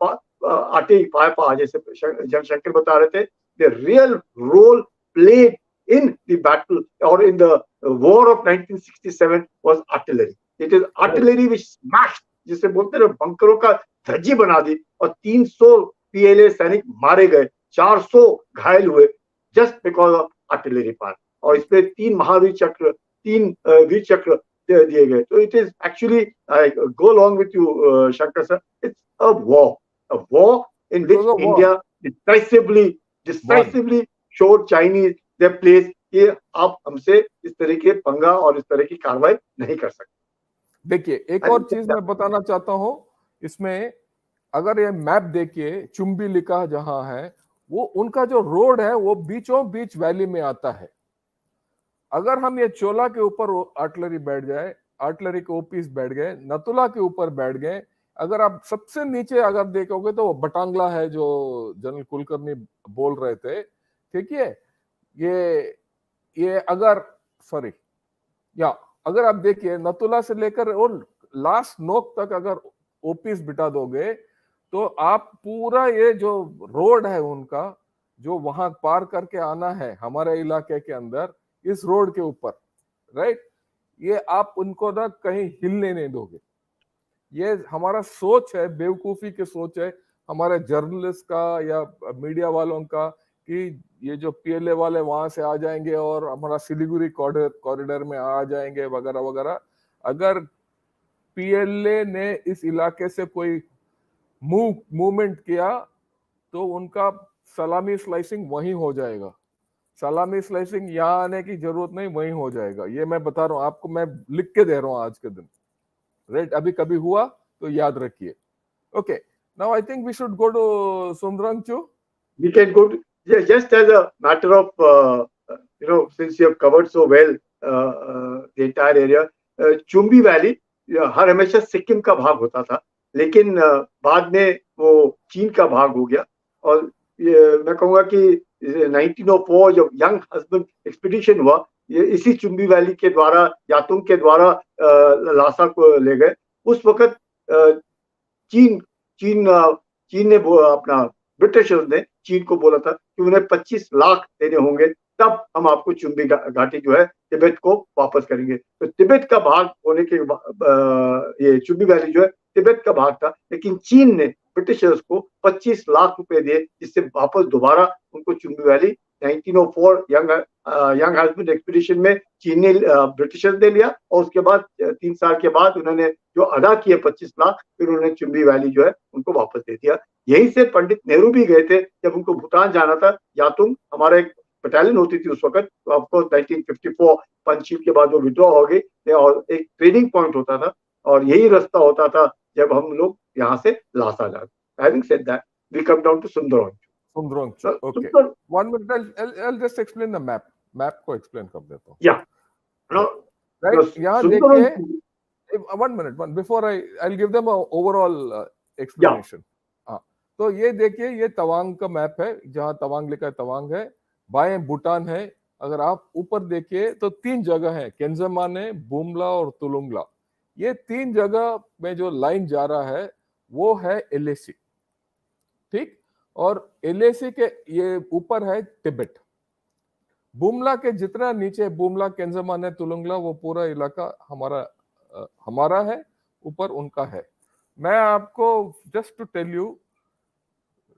Speaker 2: आटे पाए पा, जैसे जयशंकर बता रहे थे, the real role played in the battle और in the war of 1967 was artillery. It is
Speaker 1: right.
Speaker 2: Artillery which smash, जिसे बोलते हैं बंकरों का धज्जी बना दी, और 300 पीएलए सैनिक मारे गए, 400 घायल हुए, just because of artillery fire. और इसमें 3 महावीर चक्र, 3 वीर चक्र दिए गए। तो it is actually, I go along with you, Shankar sir, it's a war in
Speaker 1: it
Speaker 2: which
Speaker 1: was a war
Speaker 2: India decisively
Speaker 1: one.
Speaker 2: decisively showed Chinese their place कि आप हमसे इस तरह के पंगा और इस तरह की कार्रवाई नहीं कर सकते।
Speaker 1: देखिए एक और
Speaker 2: Having said
Speaker 1: चीज
Speaker 2: that,
Speaker 1: मैं बताना चाहता हूं इसमें, अगर ये मैप देखिए चुंबी लिखा जहां है, वो उनका जो रोड है वो बीचों बीच वैली में आता है। अगर हम ये चोला के ऊपर आर्टिलरी बैठ जाए, आर्टिलरी के ओपीस बैठ गए, नतुला के ऊपर बैठ गए, अगर आप सबसे नीचे अगर देखोगे तो वो बटांगला है जो जनरल कुलकर्णी बोल रहे थे, ठीक है। ये अगर सॉरी या अगर आप देखिए नतुला से लेकर और लास्ट नोक तक अगर ओपीस बिठा दोगे तो आप पूरा ये जो रोड है उनका, जो वहां पार करके आना है हमारे इलाके के अंदर, इस रोड के ऊपर, राइट, ये आप उनको ना कहीं हिलने नहीं दोगे। ये हमारा सोच है, बेवकूफी की सोच है हमारे जर्नलिस्ट का या मीडिया वालों का, कि ये जो पीएलए वाले वहां से आ जाएंगे और हमारा सिलीगुड़ी कॉरिडोर में आ जाएंगे वगैरह वगैरह। अगर पीएलए ने इस इलाके से कोई मूवमेंट किया तो उनका सलामी स्लाइसिंग वहीं हो जाएगा। सलामी स्लाइसिंग यहाँ आने की जरूरत नहीं, वहीं हो जाएगा। ये मैं बता रहा हूँ आपको, मैं लिख के दे रहा हूँ आज के दिन, राइट। अभी कभी हुआ तो याद रखिए। Okay, now I think we should go to Sumdorong Chu.
Speaker 2: we can go to, yeah, just as a matter of since you have covered so well the entire area, Chumbi valley हर हमेशा सिक्किम का भाग होता था, लेकिन बाद में वो चीन का भाग हो गया। और मैं कहूँगा कि 1904 जब यंग हस्बैंड एक्सपीडिशन हुआ, ये इसी चुम्बी वैली के द्वारा, यातुंग के द्वारा लासा को ले गए। उस वक्त चीन चीन चीन ने अपना ब्रिटिशर्स ने चीन को बोला था कि उन्हें 25 लाख देने होंगे, तब हम आपको चुम्बी घाटी जो है तिब्बत को वापस करेंगे। तो तिब्बत का भाग होने के ये चुम्बी वैली जो है तिब्बत का भाग था, लेकिन चीन ने ब्रिटिशर्स को 25 लाख रुपए दिए, जिससे वापस दोबारा उनको Chumbi valley 1904 young husband expedition में चीन ने ब्रिटिशर्स ने लिया, और उसके बाद 3 साल के बाद उन्होंने जो अदा किए 25 लाख, फिर उन्होंने चुम्बी वैली जो है उनको वापस दे दिया। यहीं से पंडित नेहरू भी गए थे जब उनको भूटान जाना था। यातुंग हमारा एक बटालियन होती थी उस वक्त, तो ऑफकोर्स 1954 पंचशील के बाद वो विड्रॉ हो गई, और एक ट्रेनिंग पॉइंट होता था, और यही रास्ता होता था जब हम लोग यहाँ से लासा जाते। Having said that, we come down to Sumdorong.
Speaker 1: Sumdorong Chu, okay,
Speaker 2: सुंदर,
Speaker 1: 1 minute, I'll just explain the map। Map को एक्सप्लेन कर देता हूँ,
Speaker 2: या
Speaker 1: राइट। यहाँ देखिए,
Speaker 2: Sumdorong,
Speaker 1: 1 minute, before I'll give them a overall
Speaker 2: या
Speaker 1: explanation। हाँ, तो ये देखिए, ये तवांग का मैप है, जहाँ तवांग लिखा है तवांग है, बाएं भूटान है। अगर आप ऊपर देखिए तो 3 जगह है, केंजमाने, बुमला और तुलुंगला। ये 3 जगह में जो लाइन जा रहा है वो है एलएसी, ठीक। और एलएसी के ये ऊपर है तिब्बत। बुमला के जितना नीचे, बुमला, केंजमाने, तुलुंगला, वो पूरा इलाका हमारा है, ऊपर उनका है। मैं आपको just to tell you,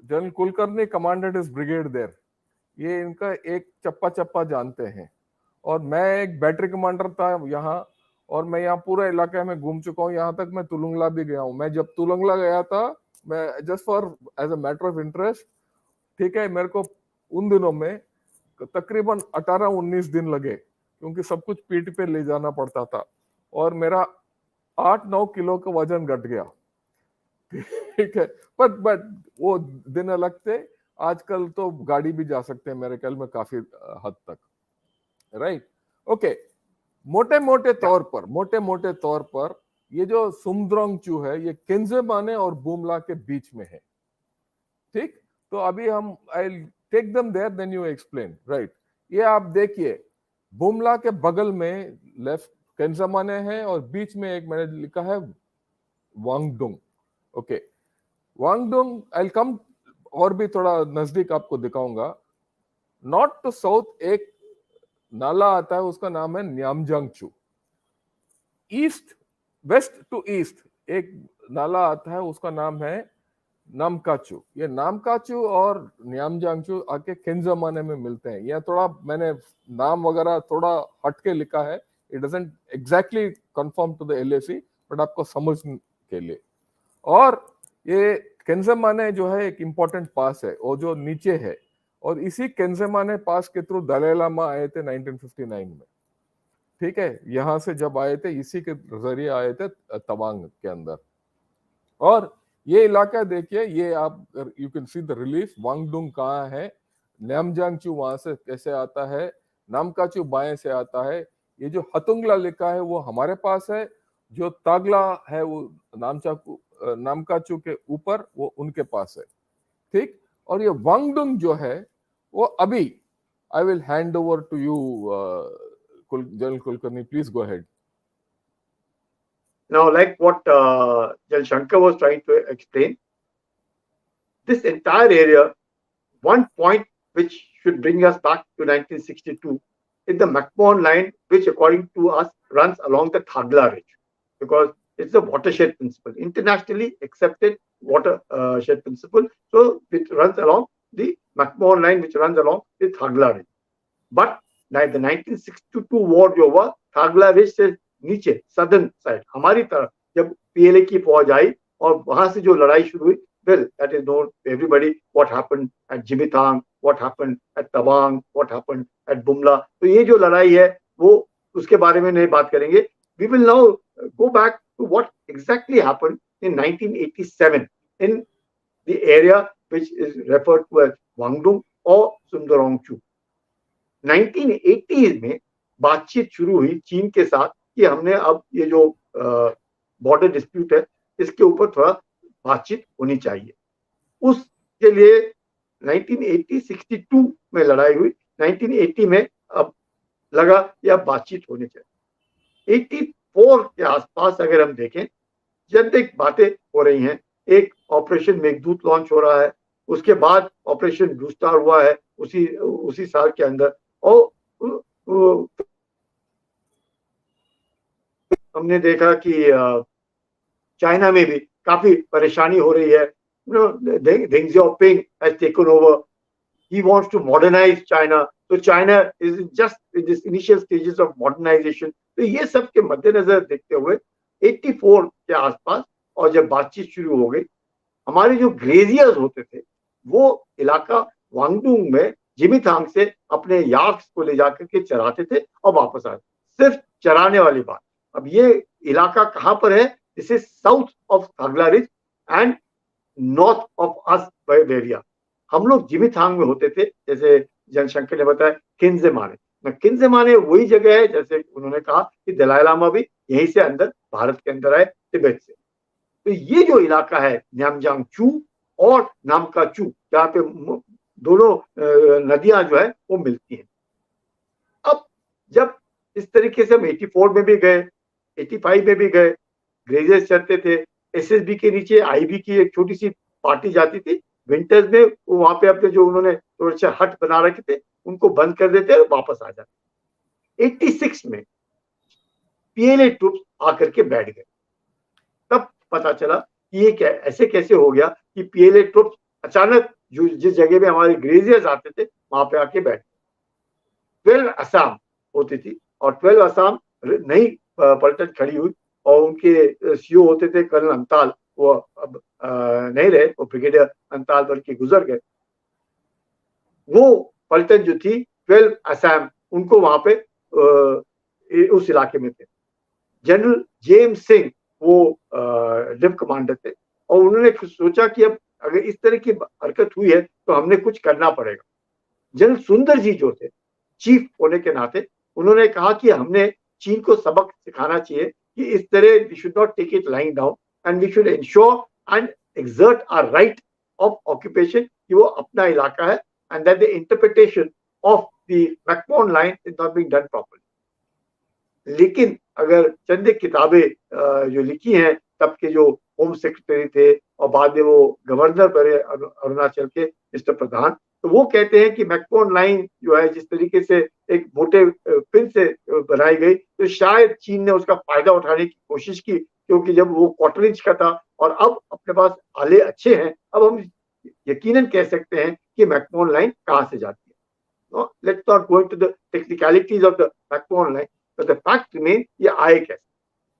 Speaker 1: general Kulkarni commanded is brigade there, ये इनका एक चप्पा चप्पा जानते हैं। और मैं एक बैटरी कमांडर था यहाँ, और मैं यहाँ पूरे इलाके में घूम चुका हूँ, यहाँ तक मैं तुलंगला भी गया हूँ। मैं जब तुलंगला गया था, मैं just for as a matter of interest, ठीक है, मेरे को उन दिनों में तकरीबन 18-19 दिन लगे, क्योंकि सब कुछ पीठ पे ले जाना पड़ता था, और मेरा 8-9 किलो का वजन घट गया। ठीक है, बट वो दिन अलग थे। आजकल तो गाड़ी भी जा सकते हैं मेरे ख्याल में काफी हद तक, राइट। ओके, मोटे मोटे तौर पर ये जो सुमद्रोंग चू है, ये केंजेमाने और बुमला के बीच में है, ठीक। तो अभी हम I take them there, then you explain, right. ये आप देखिए, बुमला के बगल में लेफ्ट केंजेमाने है, और बीच में एक मैंने लिखा है वांगडुंग। ओके, वांगडुंग आई कम और भी थोड़ा नजदीक आपको दिखाऊंगा। नॉर्थ टू साउथ एक नाला आता है, उसका नाम है न्यामजांगचू। ईस्ट वेस्ट टू ईस्ट एक नाला आता है, उसका नाम है नामकाचू। ये नामकाचू और न्यामजांगचू आके केंजमाने में मिलते हैं। यह थोड़ा मैंने नाम वगैरह थोड़ा हटके लिखा है, it doesn't exactly confirm to the LAC, but आपको समझ के लिए। और ये केंजमाने जो है एक इंपॉर्टेंट पास है, और जो नीचे है, और इसी केंजमाने पास के थ्रू दलाई लामा आए थे 1959 में, ठीक है। यहां से जब आए थे, इसी के जरिए आए थे तवांग के अंदर। और ये इलाका देखिए, ये आप you can see the relief. Wangdung कहाँ है, न्यामजांगचू वहां से कैसे आता है, नामकाचू बाएं से आता है। ये जो हतुंगला लिखा है वो हमारे पास है, जो तागला है वो नामकाचू के ऊपर, वो उनके पास है, ठीक। और ये वांगडुंग जो है वो अभी I will hand over to you general Kulkarni, please go ahead.
Speaker 2: Now, like what General Shankar was trying to explain, this entire area, one point which should bring us back to 1962 is the McMahon line, which according to us runs along the Thagla Ridge, because it's a watershed principle, internationally accepted watershed principle. So it runs along the McMahon line, which runs along the Thagla Ridge. But the 1962 war जो हुआ, थागला ridge से नीचे southern side हमारी तरफ जब PLA की फौज आई और वहां से जो लड़ाई शुरू हुई, well, that is known to everybody what happened at Jimitang, what happened at Tawang, what happened at Bumla. तो ये जो लड़ाई है वो उसके बारे में नहीं बात करेंगे. We will now go back to what exactly happened in 1987 in the area which is referred to as Wangdung or Sumdorong Chu. 1980s में बातचीत शुरू हुई चीन के साथ कि हमने अब ये जो बॉर्डर डिस्प्यूट है इसके ऊपर थोड़ा बातचीत होनी चाहिए. उसके लिए 1962 में लड़ाई हुई. 1980 में अब लगा कि अब बातचीत होनी चाहिए. 84 के आसपास अगर हम देखें, जब तक बातें हो रही हैं, एक ऑपरेशन मेघदूत लॉन्च हो रहा है, उसके बाद ऑपरेशन ब्लू स्टार हुआ है उसी साल के अंदर, और हमने देखा कि चाइना में भी काफी परेशानी हो रही है. Deng Xiaoping has taken over. He wants to modernize China. So China is just in this initial stages of modernization. तो ये सब के मद्देनजर देखते हुए 84 के आसपास और जब बातचीत शुरू हो गई, हमारे जो ग्रेजियर्स होते थे वो इलाका वांगडुंग में जिमीथांग से अपने याक्स को ले जाकर के चराते थे और वापस आते. सिर्फ चराने वाली बात. अब ये इलाका कहाँ पर है? This is south of Thagla ridge and north of us area. हम लोग जिमीथांग में होते थे, जैसे जनशंकर ने बताया किन्जेमाने. किन्जेमाने वही जगह है जैसे उन्होंने कहा कि दलाई लामा भी यहीं से अंदर भारत के अंदर आए तिब्बत से. तो ये जो इलाका है न्यामजांग चू और नामका चू, जहाँ पे दोनों नदियां जो है वो मिलती हैं. अब जब इस तरीके से हम 84 में भी गए, 85 में भी गए, ग्रेजेस चलते थे. एसएसबी के नीचे आईबी की एक छोटी सी पार्टी जाती थी विंटर्स में, वो वहां पे अपने जो उन्होंने थोड़े से हट बना रखे थे उनको बंद कर देते और वापस आ जाते. 86 में पीएलए ट्रूप्स आकर के बैठ गए. तब पता चला कि ये क्या ऐसे कैसे हो गया कि पीएलए ट्रूप्स अचानक जो जिस जगह में हमारे ग्रेजियर्स आते थे वहां पे आके बैठ गए. 12 असम होती थी और 12 असम नई पलटन खड़ी हुई और उनके सीईओ होते थे कर्नल अंताल, वो अब नहीं रहे, वो ब्रिगेडियर अंताल बल्कि गुजर गए। वो पलटन जो थी 12 असम, उनको वहां पे उस इलाके में थे। जनरल जेम्स सिंह वो डिव कमांडर थे और उन्होंने सोचा कि अब अगर इस तरह की हरकत हुई है तो हमने कुछ करना पड़ेगा। जनरल सुंदर जी जो थे चीफ होने के नाते, उन्होंने कहा कि हमने चीन को सबक सिखाना चाहिए कि इस तरह we should not take it lying down and we should ensure and exert our right of occupation, कि वो अपना इलाका है, and that the interpretation of the McMahon line is not being done properly. लेकिन अगर चंद किताबें जो लिखी हैं तब के जो होम सेक्रेटरी थे और बाद में वो गवर्नर बने अरुणाचल के मिस्टर प्रधान, तो वो कहते हैं कि मैकमोहन लाइन जो है जिस तरीके से एक मोटे पिन से बनाई गई, तो शायद चीन ने उसका फायदा उठाने की कोशिश की, क्योंकि जब वो क्वार्टर इंच का था और अब अपने पास आले अच्छे हैं, अब हम यकीनन कह सकते हैं कि मैकमोहन लाइन कहाँ से जाती है। No, let's not go into the technicalities of the backbone line, but the fact remains ये आए कैसे।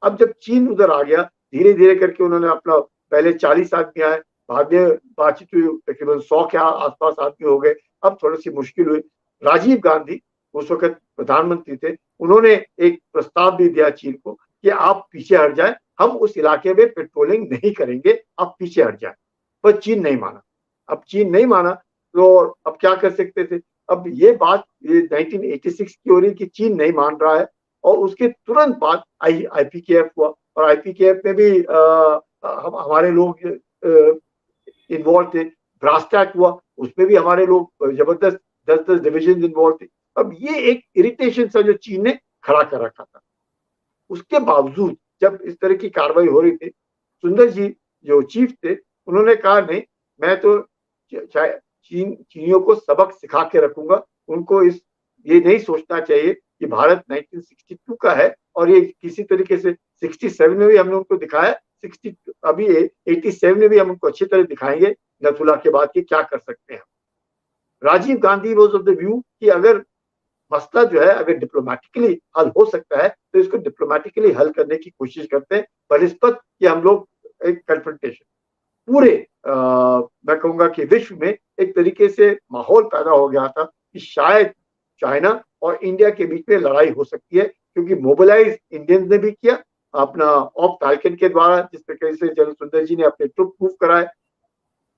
Speaker 2: अब जब चीन उधर आ गया, धीरे धीरे करके उन्होंने अपना, पहले 40 आदमी आए, बाद में बातचीत हुई, तकरीबन 100 के आसपास आदमी हो गए, अब थोड़ी सी मुश्किल हुई। राजीव गांधी उस वक्त प्रधानमंत्री थे, उन्होंने एक प्रस्ताव भी दिया चीन को कि आप पीछे हट जाए, हम उस इलाके में पेट्रोलिंग नहीं करेंगे, आप पीछे हट जाए। पर चीन नहीं माना। अब चीन नहीं माना तो अब क्या कर सकते थे। अब ये बात 1986 की हो रही कि चीन नहीं मान रहा है, और उसके तुरंत बाद आईपीकेएफ हुआ, और आईपीकेएफ में भी हमारे लोग इन्वॉल्व थे। ब्रास्टैक हुआ, उसमें भी हमारे लोग जबरदस्त 10-10 डिविजन इन्वॉल्व थे। अब ये एक इरिटेशन सा जो चीन ने खड़ा कर रखा था, उसके बावजूद जब इस तरह की कार्रवाई हो रही थी, सुंदर जी जो चीफ थे, उन्होंने कहा नहीं, मैं तो चीनियों को सबक सिखा के रखूंगा। उनको ये नहीं सोचना चाहिए कि भारत 1962 का है और ये किसी तरीके से 67 में भी हमने उनको दिखाया, 60 अभी 87 में भी हम उनको अच्छी तरह दिखाएंगे नथुला के बाद कि क्या कर सकते हैं। Rajiv Gandhi was of the view कि अगर मसला जो है अगर डिप्लोमेटिकली हल हो सकता है तो इसको डिप्लोमेटिकली हल करने की कोशिश करते हैं, बनिस्बत कि हम लोग एक कन्फ्रंटेशन पूरे मैं कहूंगा कि विश्व में एक तरीके से माहौल पैदा हो गया था कि शायद चाइना और इंडिया के बीच में लड़ाई हो सकती है, क्योंकि मोबिलाइज इंडियंस ने भी किया अपना ऑफ फैल्कन के द्वारा, जिस तरीके से जनरल सुंदर जी ने अपने ट्रुप मूव कराए।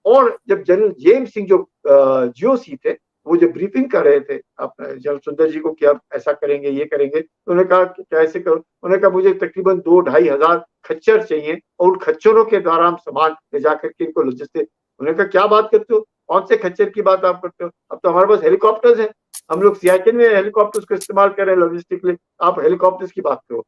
Speaker 2: और जब जनरल जेम्स सिंह जो जीओसी थे, वो जो ब्रीफिंग कर रहे थे अपने जनरल सुंदर जी को कि आप ऐसा करेंगे ये करेंगे, तो उन्होंने कहा कि कैसे करो। उन्होंने कहा मुझे तकरीबन 2-2.5 हजार खच्चर चाहिए और उन खच्चरों के द्वारा हम सामान ले जाकर के इनको लॉजिस्टिक। उन्होंने कहा क्या बात करते हो, कौन से खच्चर की बात आप करते हो, अब तो हमारे पास हेलीकॉप्टर्स हैं, हम लोग सियाचिन में हेलीकॉप्टर्स को इस्तेमाल कर रहे हैं लॉजिस्टिक लिए, आप हेलीकॉप्टर्स की बात करो।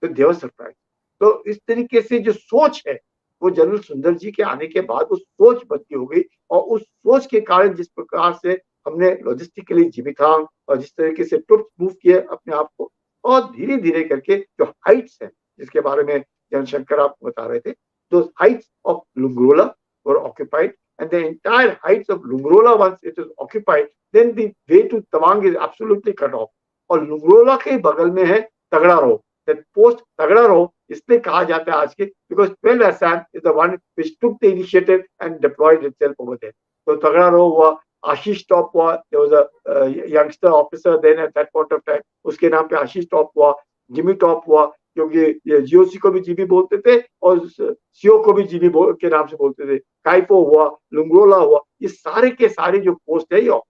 Speaker 2: तो देवर सरप्राइज। तो इस तरीके से जो सोच है वो जनरल सुंदर जी के आने के बाद वो सोच बदली हो गई, और उस सोच के कारण जिस प्रकार से हमने लॉजिस्टिकली जिमिथांग और जिस तरीके से ट्रुप्स मूव किए अपने आप को, और धीरे धीरे करके जो हाइट्स है जिसके बारे में जनरल शंकर आप बता रहे थे, दो heights of Lungrola were occupied, and the entire heights of Lungrola once it is occupied, then the way to Tawang is absolutely cut off. और लुंगरोला के बगल में है तगड़ा रो। पोस्ट तगड़ा रो इसलिए कहा जाता है आज के, because 12 Assam is the one which took the initiative and deployed itself over there. तो तगड़ा रो हुआ, आशीष टॉप हुआ, there was a youngster officer then at that point of time, उसके नाम पे आशीष टॉप हुआ, जिमी टॉप हुआ, क्योंकि जीओसी को भी जीबी बोलते थे और सीओ को भी जीबी के नाम से बोलते थे, काइफो हुआ, लुंगरोला हुआ, ये सारे के सारे जो पोस्ट है ये।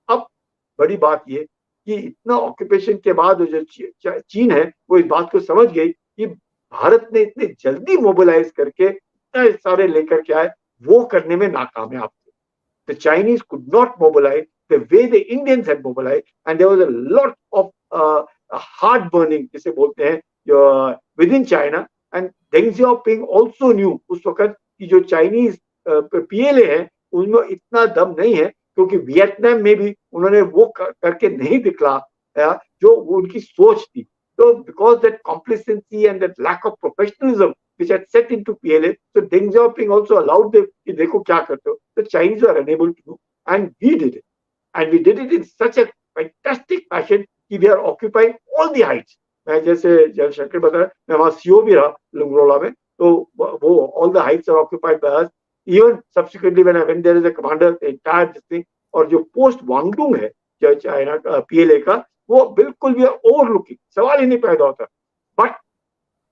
Speaker 2: अब बड़ी बात ये कि इतना ऑक्यूपेशन के बाद जो चीन है वो इस बात को समझ गई कि भारत ने इतने जल्दी मोबिलाइज करके इतने सारे लेकर के आए, वो करने में नाकामयाब थे। The Chinese could not mobilise the way the Indians had mobilise, and there was a lot of heart burning जिसे बोलते हैं within China. And Deng Xiaoping also knew उस वक्त कि जो चाइनीज पीएलए है उनमें इतना दम नहीं है, क्योंकि वियतनाम में भी उन्होंने वो करके नहीं दिखलाया जो उनकी सोच थी। तो because that complacency and that lack of professionalism which had set into PLA, so Deng Xiaoping also allowed them कि देखो क्या करते हो। The Chinese were unable to do, and we did it, and we did it in such a fantastic fashion कि we are occupying all the heights, मैं जैसे जयशंकर बता रहा, मैं वहाँ सीओ भी रहा लुंगरोला में, तो वो all the heights are occupied by us, even subsequently when there is a commander the entire this thing. और जो पोस्ट वांगडुंग है जो चाइना का पीएलए का, वो बिल्कुल भी ओवरलुकिंग, सवाल ही नहीं पैदा होता। But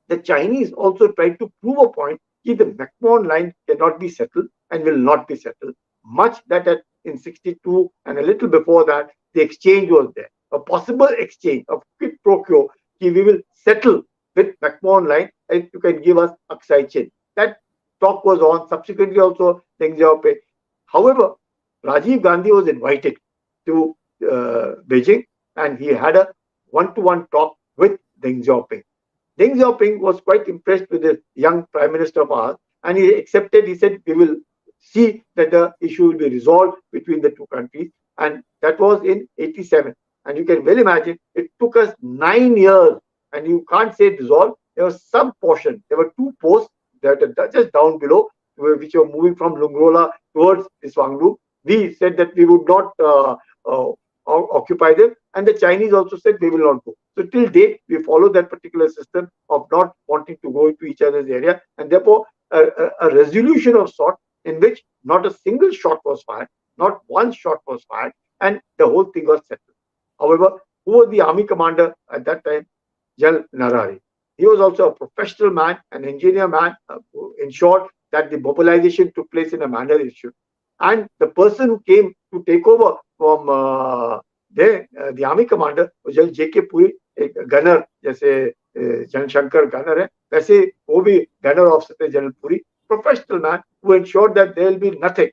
Speaker 2: the Chinese also tried to prove a point that the McMahon line cannot be settled and will not be settled. Much that in 62 and a little before that, the exchange was there. A possible exchange of quid pro quo, we will settle with McMahon line and you can give us Aksai Chin. That talk was on. Subsequently also, Deng Xiaoping. However, Rajiv Gandhi was invited to Beijing and he had a one-to-one talk with Deng Xiaoping. Deng Xiaoping was quite impressed with the young prime minister of ours, and he accepted. He said, "We will see that the issue will be resolved between the two countries," and that was in '87. And you can well imagine it took us 9 years, and you can't say resolved. There was some portion. There were two posts that are just down below, which were moving from Lungrola towards Iswanglu. We said that we would not occupy them, and the Chinese also said we will not go. So till date, we follow that particular system of not wanting to go into each other's area, and therefore a resolution of sort in which not a single shot was fired, not one shot was fired, and the whole thing was settled. However, who was the army commander at that time? General Narari. He was also a professional man, an engineer man, who ensured that the mobilization took place in a manner it should. And the person who came to take over from the army commander was General J.K. Puri, एक gunner जैसे general Shankar gunner है, वैसे वो भी gunner officer थे general Puri, professional man who ensured that there will be nothing.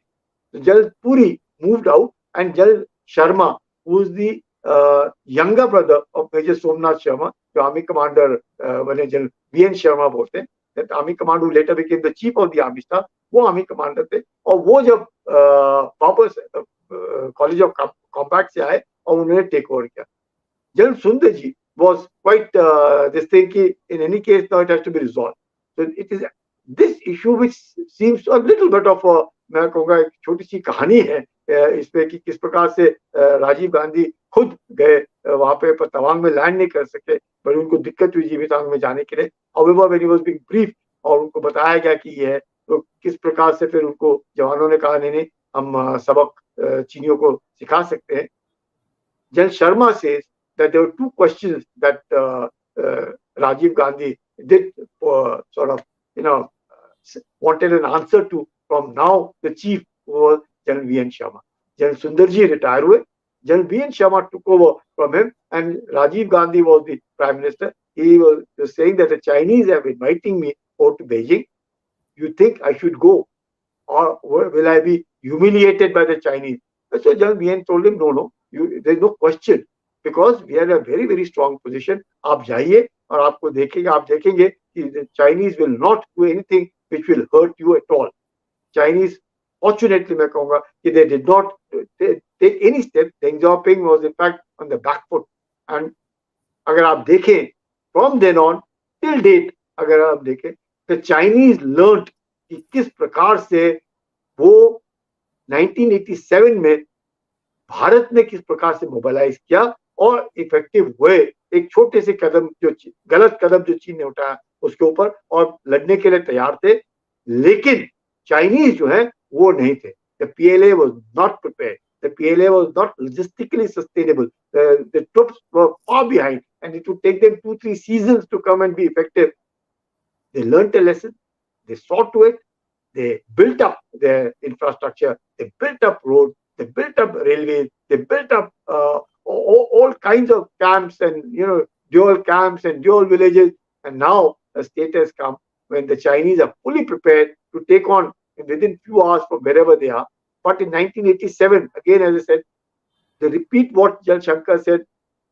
Speaker 2: So General Puri moved out, and General Sharma, who is the younger brother of Major Somnath Sharma, जो army commander बने, general VN Sharma बोलते हैं, that army commander who later became the chief of the army staff, वो army commander थे। और वो जब वापस कॉलेज ऑफ कॉम्बैट से आए और उन्होंने टेक ओवर किया। General Sundarji was quite this thing ki, in any case now it has to be resolved. So it is this issue which seems a little bit of a, मैं कहूँगा एक छोटी सी कहानी है इसमें कि किस प्रकार से राजीव गांधी खुद गए वहाँ पे, पर तवांग में लैंड नहीं कर सके, बड़ी उनको दिक्कत हुई जीवितांग में जाने के लिए। However, when he was being briefed और उनको बताया गया कि ये है, तो किस प्रकार से फिर उनको जवानों ने कहा नहीं नहीं हम सबक चीनियों को सिखा सकते हैं। General Sharma says that there were two questions that Rajiv Gandhi did sort of, wanted an answer to from now the chief, who was General V.N. Sharma. General Sundarji retired हुए, General V.N. Sharma took over from him, and Rajiv Gandhi was the prime minister. He was saying that the Chinese have inviting me over to Beijing. You think I should go, or will I be humiliated by the Chinese? So General V.N. told him, no, there's no question, because we are in a very, very strong position. आप जाइए और आपको देखेंगे, आप देखेंगे कि the Chinese will not do anything which will hurt you at all. Chinese, fortunately, मैं कहूँगा कि they did not take any step. Deng Xiaoping was in fact on the back foot. And अगर आप देखें from then on till date, अगर आप देखें, the Chinese learned कि किस प्रकार से वो 1987 में भारत ने किस प्रकार से मोबिलाइज किया और इफेक्टिव हुए एक छोटे से कदम, जो गलत कदम जो चीन ने उठाया उसके ऊपर, और लड़ने के लिए तैयार थे। लेकिन चाइनीज जो है वो नहीं थे। The PLA was not prepared. The PLA was not logistically sustainable. The troops were far behind, and it would take them 2-3 seasons to come and be effective. They learned a lesson. They saw to it. They built up their infrastructure. They built up roads. They built up railways. They built up all kinds of camps and dual camps and dual villages. And now a state has come when the Chinese are fully prepared to take on within few hours from wherever they are. But in 1987, again, as I said, they repeat what Jal Shankar said,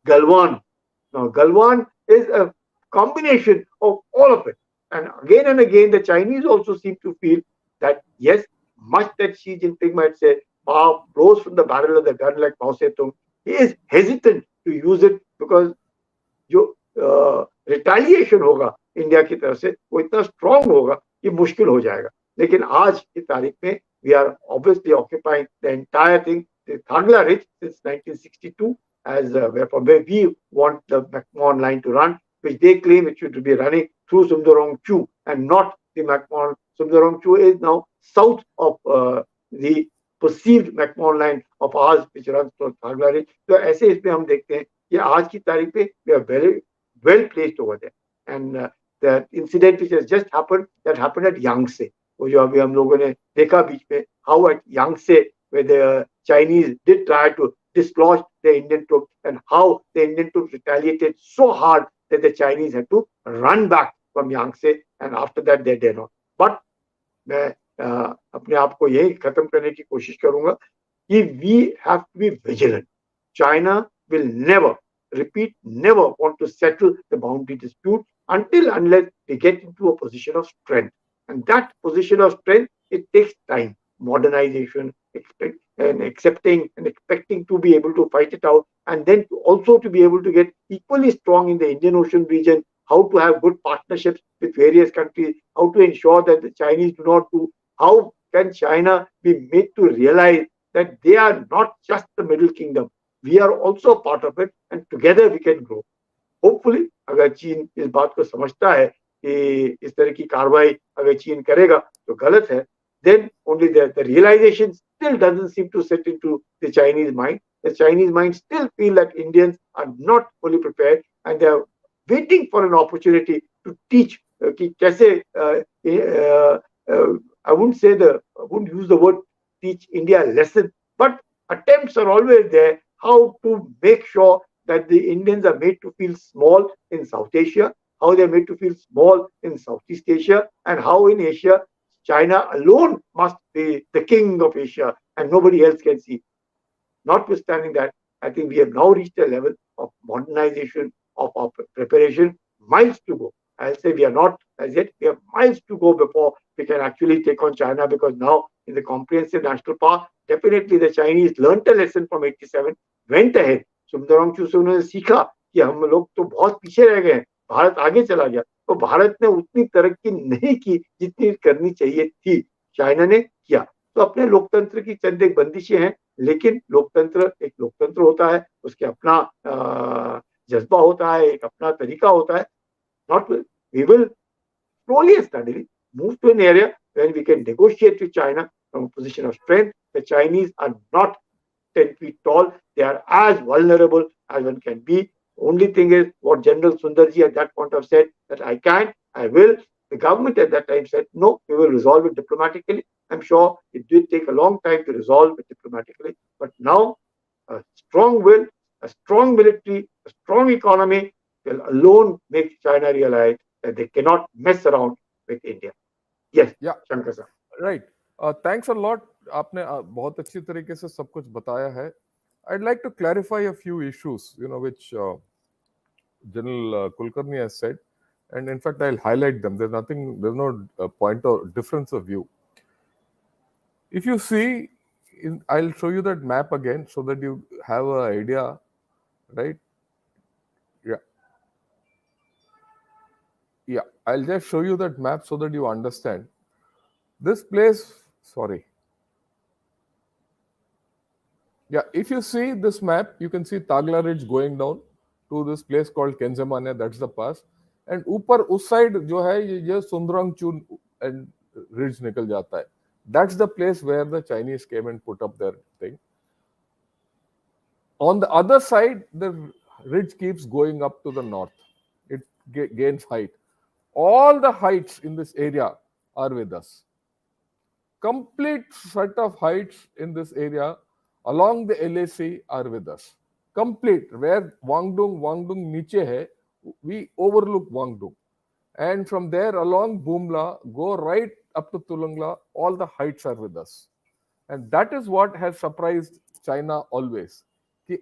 Speaker 2: Galwan. Now, Galwan is a combination of all of it. And again, the Chinese also seem to feel that, yes, much that Xi Jinping might say, power blows from the barrel of the gun like Mao Zedong, he is hesitant to use it because जो retaliation होगा India की तरफ से वो इतना strong होगा कि मुश्किल हो जाएगा। लेकिन आज की तारीख में we are obviously occupying the entire thing, the Thangla Ridge since 1962, as from where we want the McMahon line to run. which they claim it should be running through Sumdorong Chu and not the McMahon. Sumdorong Chu is now south of the perceived McMahon line of ours, which runs to Thagla Ridge. तो ऐसे इसमें हम देखते हैं कि आज की तारीख पे we are very well placed over there. And the incident which has just happened, that happened at Yangtze. वो जो अभी हम लोगों ने देखा बीच में, how at Yangtze where the Chinese did try to dislodge the Indian troops and how the Indian troops retaliated so hard that the Chinese had to run back from Yangtze, and after that they did not. But मैं अपने आप को यही खत्म करने की कोशिश करूंगा कि we have to be vigilant. China will never, repeat, never want to settle the boundary dispute unless they get into a position of strength. And that position of strength, it takes time, modernization, accepting and expecting to be able to fight it out, and then also to be able to get equally strong in the Indian Ocean region, how to have good partnerships with various countries, how to ensure that the Chinese do not do, how can China be made to realize that they are not just the Middle Kingdom, we are also part of it, and together we can grow. Hopefully, अगर चीन इस बात को समझता है कि इस तरह की कार्रवाई अगर चीन करेगा तो गलत है, then only the realization still doesn't seem to sit into the Chinese mind. The Chinese mind still feel that Indians are not fully prepared and they are waiting for an opportunity to teach कि कैसे I wouldn't use the word teach India a lesson, but attempts are always there how to make sure that the Indians are made to feel small in South Asia, how they're made to feel small in Southeast Asia, and how in Asia, China alone must be the king of Asia and nobody else can see. Notwithstanding that, I think we have now reached a level of modernization, of our preparation, miles to go. I'll say we are not as yet, we have miles to go before we can actually take on China, because now in the comprehensive national park, definitely the Chinese learned a lesson from 87, went ahead. सुमदोरंग चू से उन्होंने सीखा कि हम लोग तो बहुत पीछे रह गए, भारत आगे चला गया, तो भारत ने उतनी तरक्की नहीं की जितनी करनी चाहिए थी, चाइना ने किया. तो अपने लोकतंत्र की चंद एक बंदिशें हैं, लेकिन लोकतंत्र एक लोकतंत्र होता है, उसके अपना जज्बा होता है, एक अपना तरीका होता है. Not we will slowly and steadily move to an area where we can negotiate with China from a position of strength. The Chinese are not 10 feet tall. They are as vulnerable as one can be. Only thing is what General Sundarji at that point of said, that I can, I will. The government at that time said, no, we will resolve it diplomatically. I'm sure it did take a long time to resolve it diplomatically. But now, a strong will, a strong military, a strong economy will alone make China realize that they cannot mess around with India. Yes,
Speaker 1: Yeah,
Speaker 2: Shankar sir.
Speaker 1: right. Thanks a lot. आपने बहुत अच्छी तरीके से सब कुछ बताया है. I'd like to clarify a few issues, which General Kulkarni has said, and in fact, I'll highlight them. There's no point or difference of view. If you see, I'll show you that map again so that you have an idea, right? Yeah, I'll just show you that map so that you understand. This place, sorry. Yeah, if you see this map, you can see Tagla Ridge going down to this place called Kenzemania, that's the pass. And ऊपर उस side जो है ये सुंदरंग चून and ridge निकल जाता है. That's the place where the Chinese came and put up their thing. On the other side, the ridge keeps going up to the north. It gains height. All the heights in this area are with us. Complete set of heights in this area along the LAC are with us. Complete. Where Wangdong niche hai, we overlook Wangdong. And from there along Bumla, go right up to Tulungla, all the heights are with us. And that is what has surprised China always.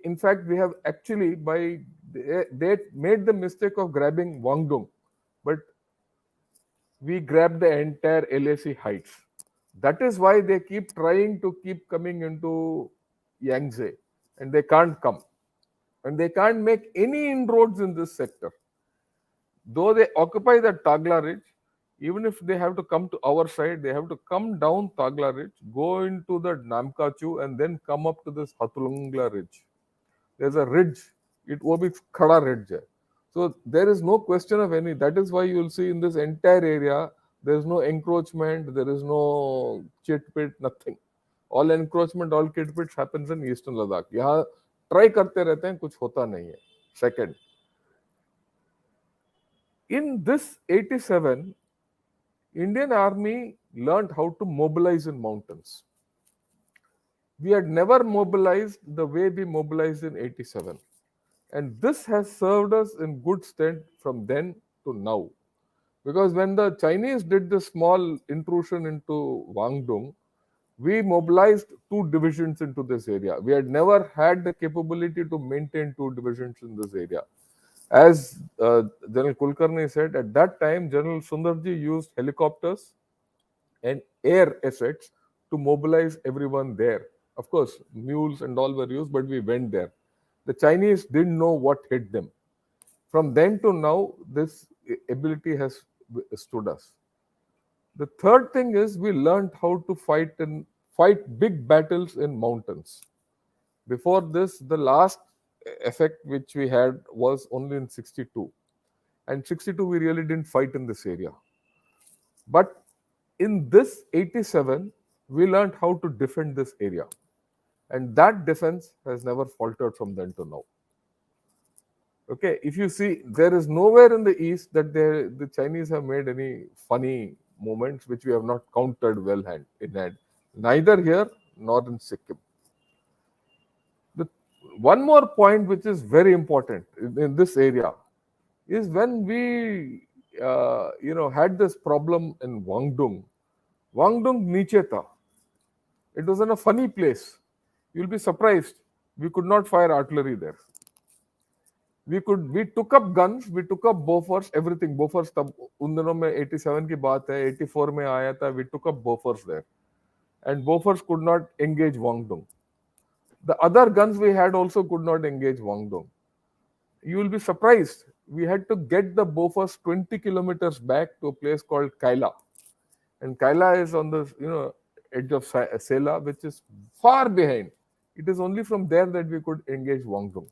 Speaker 1: In fact, we have actually, they made the mistake of grabbing Wangdong, but we grabbed the entire LAC heights. That is why they keep trying to keep coming into Yangtze, and they can't come. And they can't make any inroads in this sector. Though they occupy the Tagla Ridge, even if they have to come to our side, they have to come down Tagla Ridge, go into the Namkachu, and then come up to this Hatulungla Ridge. There's a ridge. It will be Khada Ridge. So there is no question of any. That is why you will see in this entire area, there is no encroachment, there is no chit pit, nothing. All encroachment, all chit pits happens in Eastern Ladakh. यहाँ try करते रहते हैं, कुछ होता नहीं है. Second, in this 87, Indian Army learned how to mobilize in mountains. We had never mobilized the way we mobilized in 87. And this has served us in good stead from then to now. Because when the Chinese did the small intrusion into Wangdong, we mobilized 2 divisions into this area. We had never had the capability to maintain 2 divisions in this area. As General Kulkarni said, at that time, General Sundarji used helicopters and air assets to mobilize everyone there. Of course, mules and all were used, but we went there. The Chinese didn't know what hit them. From then to now, this ability has stood us. The third thing is we learned how to fight big battles in mountains. Before this, the last effect which we had was only in 62. And 62, we really didn't fight in this area. But in this 87, we learned how to defend this area. And that defense has never faltered from then to now. Okay, if you see, there is nowhere in the east that the Chinese have made any funny moments which we have not countered well in hand. Neither here nor in Sikkim. One more point which is very important in this area is when we had this problem in Wangdong. Wangdong niche tha. It was in a funny place. You'll be surprised. We could not fire artillery there. We took up guns, we took up Bofors, everything. Bofors tab उन दिनों में 87 की बात है, 84 में आया था. We took up Bofors there, and Bofors could not engage Wangdong. The other guns we had also could not engage Wangdong. You will be surprised. We had to get the Bofors 20 kilometers back to a place called Kaila, and Kaila is on the edge of Sela, which is far behind. It is only from there that we could engage Wangdong.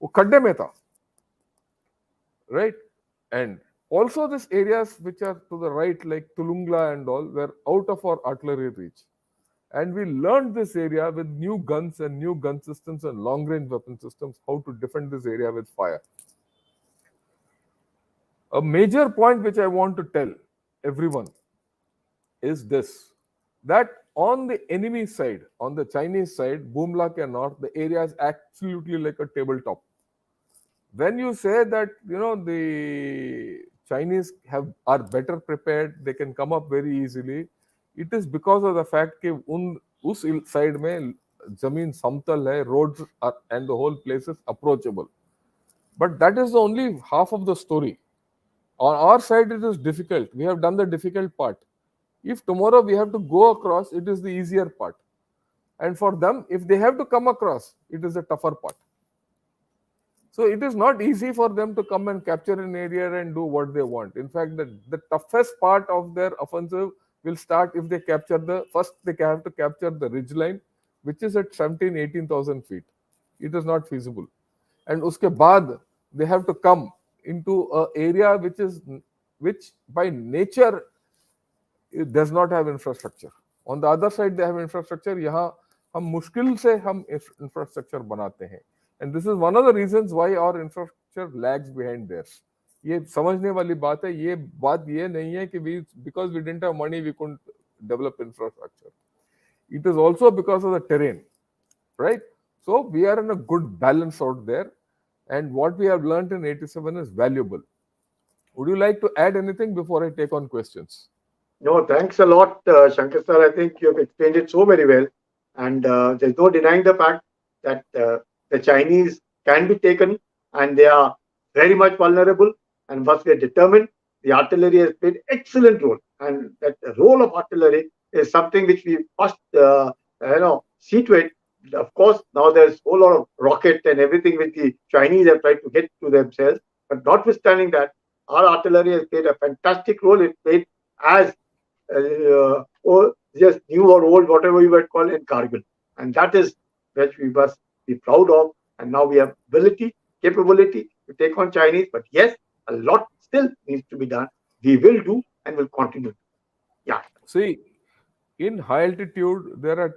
Speaker 1: वो खड्डे में था, right? And also these areas which are to the right, like Tulungla and all, were out of our artillery reach. And we learned this area with new guns and new gun systems and long-range weapon systems, how to defend this area with fire. A major point which I want to tell everyone is this, that on the enemy side, on the Chinese side, Bumla ke north, the area is absolutely like a tabletop. When you say that the Chinese are better prepared, they can come up very easily, it is because of the fact that उस side में जमीन समतल है, roads are, and the whole place is approachable. But that is only half of the story. On our side, it is difficult. We have done the difficult part. If tomorrow we have to go across, it is the easier part. And for them, if they have to come across, it is the tougher part. So it is not easy for them to come and capture an area and do what they want. In fact, the toughest part of their offensive will start if they capture first they have to capture the ridge line, which is at 18,000 feet. It is not feasible. And uske baad, they have to come into an area which by nature it does not have infrastructure. On the other side, they have infrastructure. यहाँ हम मुश्किल से हम infrastructure बनाते हैं. And this is one of the reasons why our infrastructure lags behind theirs. ये समझने वाली बात है. ये बात ये नहीं है कि because we didn't have money, we couldn't develop infrastructure. It is also because of the terrain, right? So we are in a good balance out there. And what we have learned in 87 is valuable. Would you like to add anything before I take on questions?
Speaker 2: No, thanks a lot, Shankar sir. I think you have explained it so very well. And there's no denying the fact that the Chinese can be taken and they are very much vulnerable. And once we are determined, the artillery has played excellent role. And that role of artillery is something which we must, see to it. Of course, now there's a whole lot of rocket and everything which the Chinese have tried to get to themselves. But notwithstanding that, our artillery has played a fantastic role. It played as or just new or old, whatever you might call it, in Kargil. And that is which we must be proud of. And now we have ability, capability, to take on Chinese, but yes, a lot still needs to be done. We will do and will continue. Yeah.
Speaker 1: See, in high altitude there are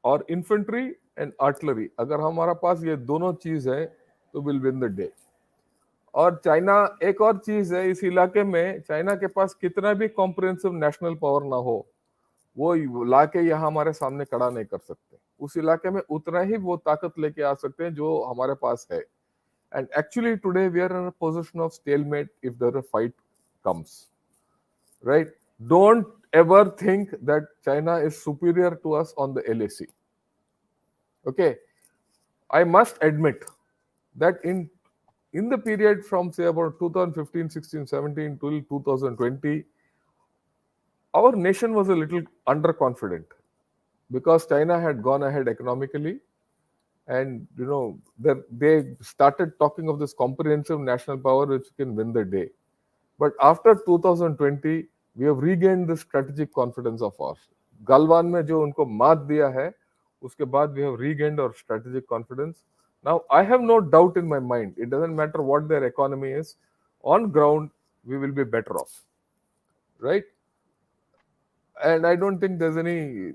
Speaker 1: और infantry and artillery, अगर हमारा पास ये दोनों चीज है तो will win the day. और China एक और चीज है, इस इलाके में चाइना के पास कितना भी कॉम्प्रिहेंसिव नेशनल पावर ना हो, वो लाके यहाँ हमारे सामने खड़ा नहीं कर सकते। उस इलाके में उतना ही वो ताकत लेके आ सकते हैं जो हमारे पास है। And actually today we are in a position of stalemate if there a fight comes, right? Don't ever think that China is superior to us on the LAC. Okay, I must admit that in the period from say about 2015, 16, 17 till 2020, our nation was a little underconfident because China had gone ahead economically, and they started talking of this comprehensive national power which can win the day. But after 2020, we have regained the strategic confidence of ours. Galwan में जो उनको मात दिया है, उसके बाद we have regained our strategic confidence. Now I have no doubt in my mind, it doesn't matter what their economy is, on ground we will be better off, right? And I don't think there's any